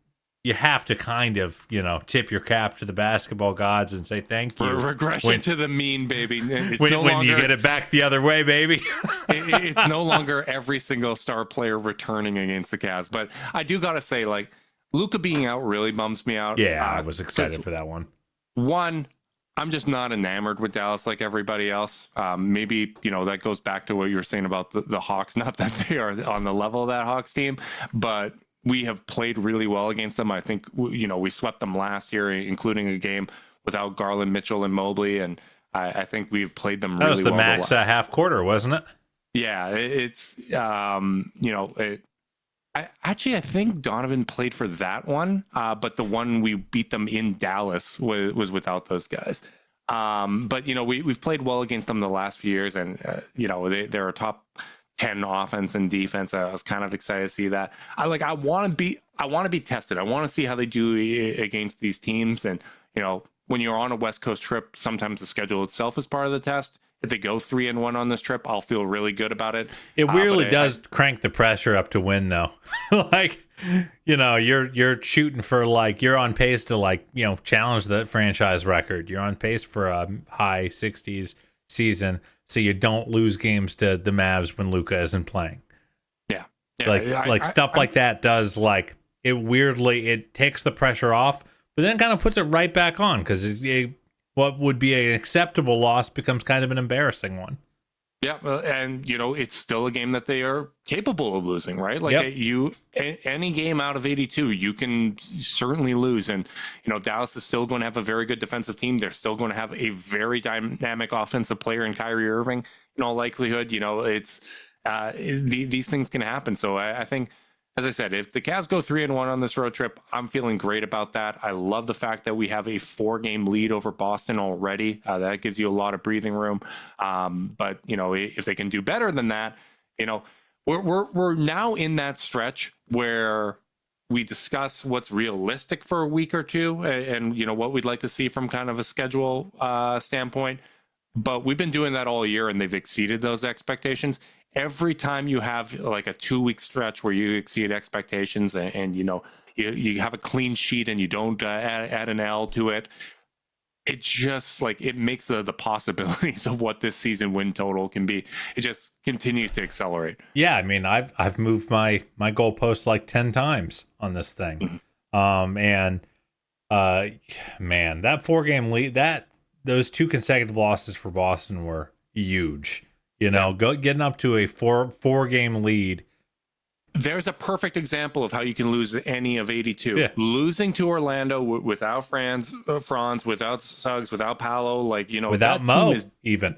you have to kind of, tip your cap to the basketball gods and say thank you. Regression to the mean, baby. It's when, no when longer, you get it back the other way, baby. It's no longer every single star player returning against the Cavs. But I do got to say, like, Luka being out really bums me out. Yeah, I was excited for that one. One, I'm just not enamored with Dallas like everybody else. Maybe, that goes back to what you were saying about the Hawks. Not that they are on the level of that Hawks team, but we have played really well against them. I think, we swept them last year, including a game without Garland, Mitchell, and Mobley. And I think we've played them really well. That was the max half quarter, wasn't it? Yeah, it's, I think Donovan played for that one, but the one we beat them in Dallas was without those guys. But we've played well against them the last few years, and they're a top 10 offense and defense. I was kind of excited to see that. I want to be tested. I want to see how they do against these teams. And when you're on a West Coast trip, sometimes the schedule itself is part of the test. If they go 3-1 on this trip, I'll feel really good about it. It weirdly does crank the pressure up to win, though. You're shooting for you're on pace to challenge the franchise record. You're on pace for a high 60s season, so you don't lose games to the Mavs when Luka isn't playing. Yeah. Stuff like that does it takes the pressure off, but then kind of puts it right back on because what would be an acceptable loss becomes kind of an embarrassing one. Yeah, and it's still a game that they are capable of losing, right? Any game out of 82, you can certainly lose. And Dallas is still going to have a very good defensive team. They're still going to have a very dynamic offensive player in Kyrie Irving. In all likelihood, it's these things can happen. So I think, as I said, if the Cavs go 3-1 on this road trip, I'm feeling great about that. I love the fact that we have a 4-game lead over Boston already. That gives you a lot of breathing room. But if they can do better than that, we're now in that stretch where we discuss what's realistic for a week or two, and what we'd like to see from kind of a schedule standpoint. But we've been doing that all year, and they've exceeded those expectations. Every time you have a 2-week stretch where you exceed expectations and you have a clean sheet and you don't add an L to it, it just it makes the possibilities of what this season win total can be. It just continues to accelerate. Yeah, I mean, I've moved my goalpost 10 times on this thing. Mm-hmm. Man, that 4-game lead, those 2 consecutive losses for Boston were huge. Getting up to a four-game lead. There's a perfect example of how you can lose any of 82. Yeah. Losing to Orlando without Franz, without Suggs, without Paolo, without Mo, even.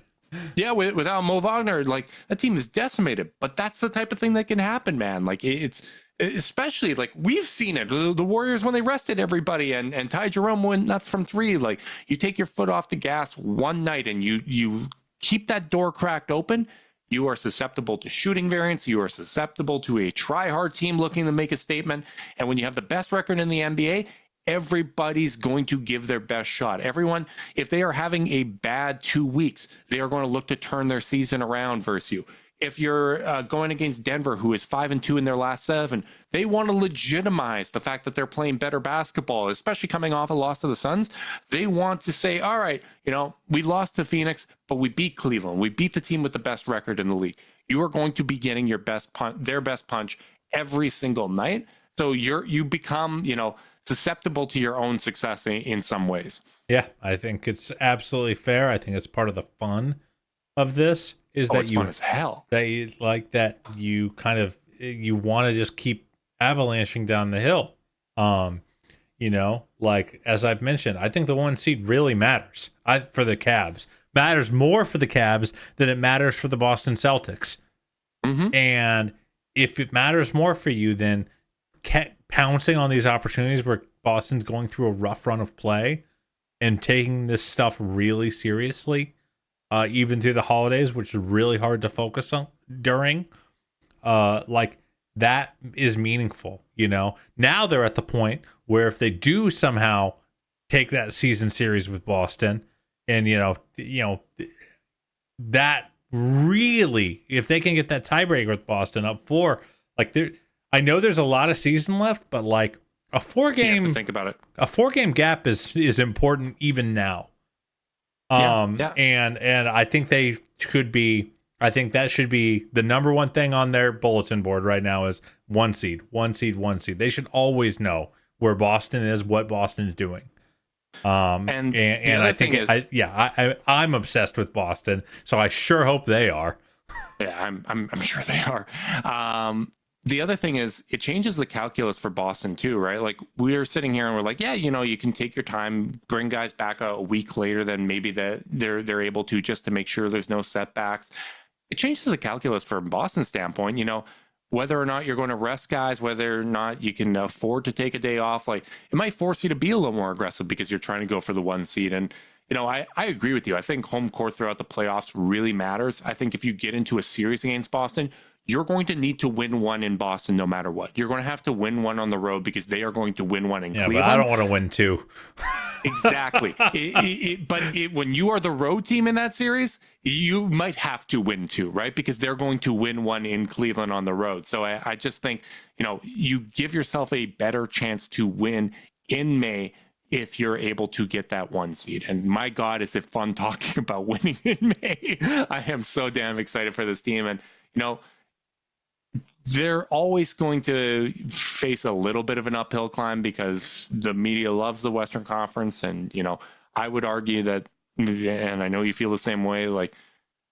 Yeah, without Mo Wagner, that team is decimated. But that's the type of thing that can happen, man. It's especially we've seen it. The Warriors, when they rested everybody and Ty Jerome went nuts from 3, you take your foot off the gas one night and you keep that door cracked open, you are susceptible to shooting variance. You are susceptible to a try-hard team looking to make a statement. And when you have the best record in the NBA, everybody's going to give their best shot. Everyone, if they are having a bad 2 weeks, they are going to look to turn their season around versus you. If you're going against Denver, who is 5-2 in their last 7, they want to legitimize the fact that they're playing better basketball, especially coming off a loss to the Suns. They want to say, all right, we lost to Phoenix, but we beat Cleveland. We beat the team with the best record in the league. You are going to be getting your best punch, their best punch every single night. So you become, susceptible to your own success in some ways. Yeah, I think it's absolutely fair. I think it's part of the fun of this. Is that it's fun as hell. That you kind of want to just keep avalanching down the hill. As I've mentioned, I think the 1 seed really matters. For the Cavs. Matters more for the Cavs than it matters for the Boston Celtics. Mm-hmm. And if it matters more for you, then pouncing on these opportunities where Boston's going through a rough run of play and taking this stuff really seriously. Even through the holidays, which is really hard to focus on during. like that is meaningful. Now they're at the point where if they do somehow take that season series with Boston, and that really, if they can get that tiebreaker with Boston up 4, like I know there's a lot of season left, but like a 4-game, you have to think about it. A 4-game gap is important even now. Yeah. And I think they should be. I think that should be the number one thing on their bulletin board right now is 1 seed. They should always know where Boston is, what Boston's doing. And I think I'm obsessed with Boston, so I sure hope they are. Yeah, I'm sure they are. The other thing is it changes the calculus for Boston too, right? Like we're sitting here and we're like, yeah, you can take your time, bring guys back a week later than maybe that they're able to, just to make sure there's no setbacks. It changes the calculus from Boston's standpoint, whether or not you're going to rest guys, whether or not you can afford to take a day off. Like it might force you to be a little more aggressive because you're trying to go for the 1 seed. And I agree with you. I think home court throughout the playoffs really matters. I think if you get into a series against Boston, you're going to need to win one in Boston no matter what. You're going to have to win one on the road because they are going to win one in Cleveland. But I don't want to win 2. Exactly. But when you are the road team in that series, you might have to win 2, right? Because they're going to win one in Cleveland on the road. So I just think, you give yourself a better chance to win in May if you're able to get that 1 seed. And my God, is it fun talking about winning in May. I am so damn excited for this team. And, they're always going to face a little bit of an uphill climb because the media loves the Western Conference. And, I would argue that, and I know you feel the same way, like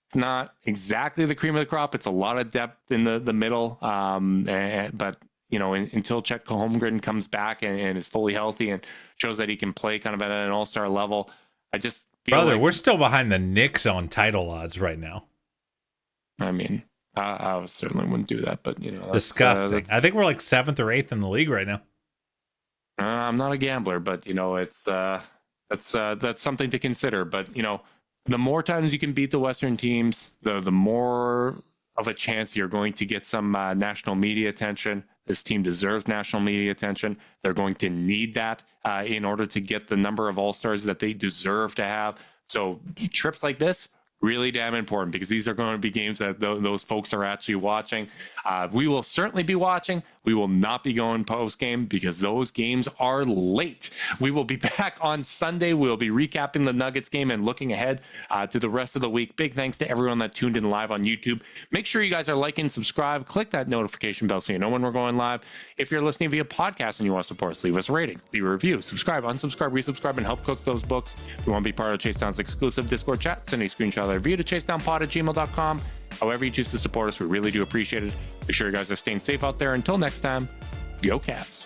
it's not exactly the cream of the crop. It's a lot of depth in the middle. But, until Chet Holmgren comes back and is fully healthy and shows that he can play kind of at an all-star level, I just feel Brother, we're still behind the Knicks on title odds right now. I mean, I certainly wouldn't do that, but that's disgusting. I think we're like 7th or 8th in the league right now. I'm not a gambler, but it's that's something to consider. But the more times you can beat the Western teams, the more of a chance you're going to get some national media attention. This team deserves national media attention. They're going to need that in order to get the number of All-Stars that they deserve to have. So trips like this, really damn important because these are going to be games that those folks are actually watching. We will certainly be watching. We will not be going post game because those games are late. We will be back on Sunday. We'll be recapping the Nuggets game and looking ahead to the rest of the week. Big thanks to everyone that tuned in live on YouTube. Make sure you guys are liking, subscribe, click that notification bell so you know when we're going live. If you're listening via podcast and you want to support us, leave us a rating, leave a review, subscribe, unsubscribe, resubscribe, and help cook those books. If you want to be part of Chase Down's exclusive Discord chat, send a screenshot of their review to chasedownpod@gmail.com. However you choose to support us, we really do appreciate it. Make sure you guys are staying safe out there. Until next time, go Cavs.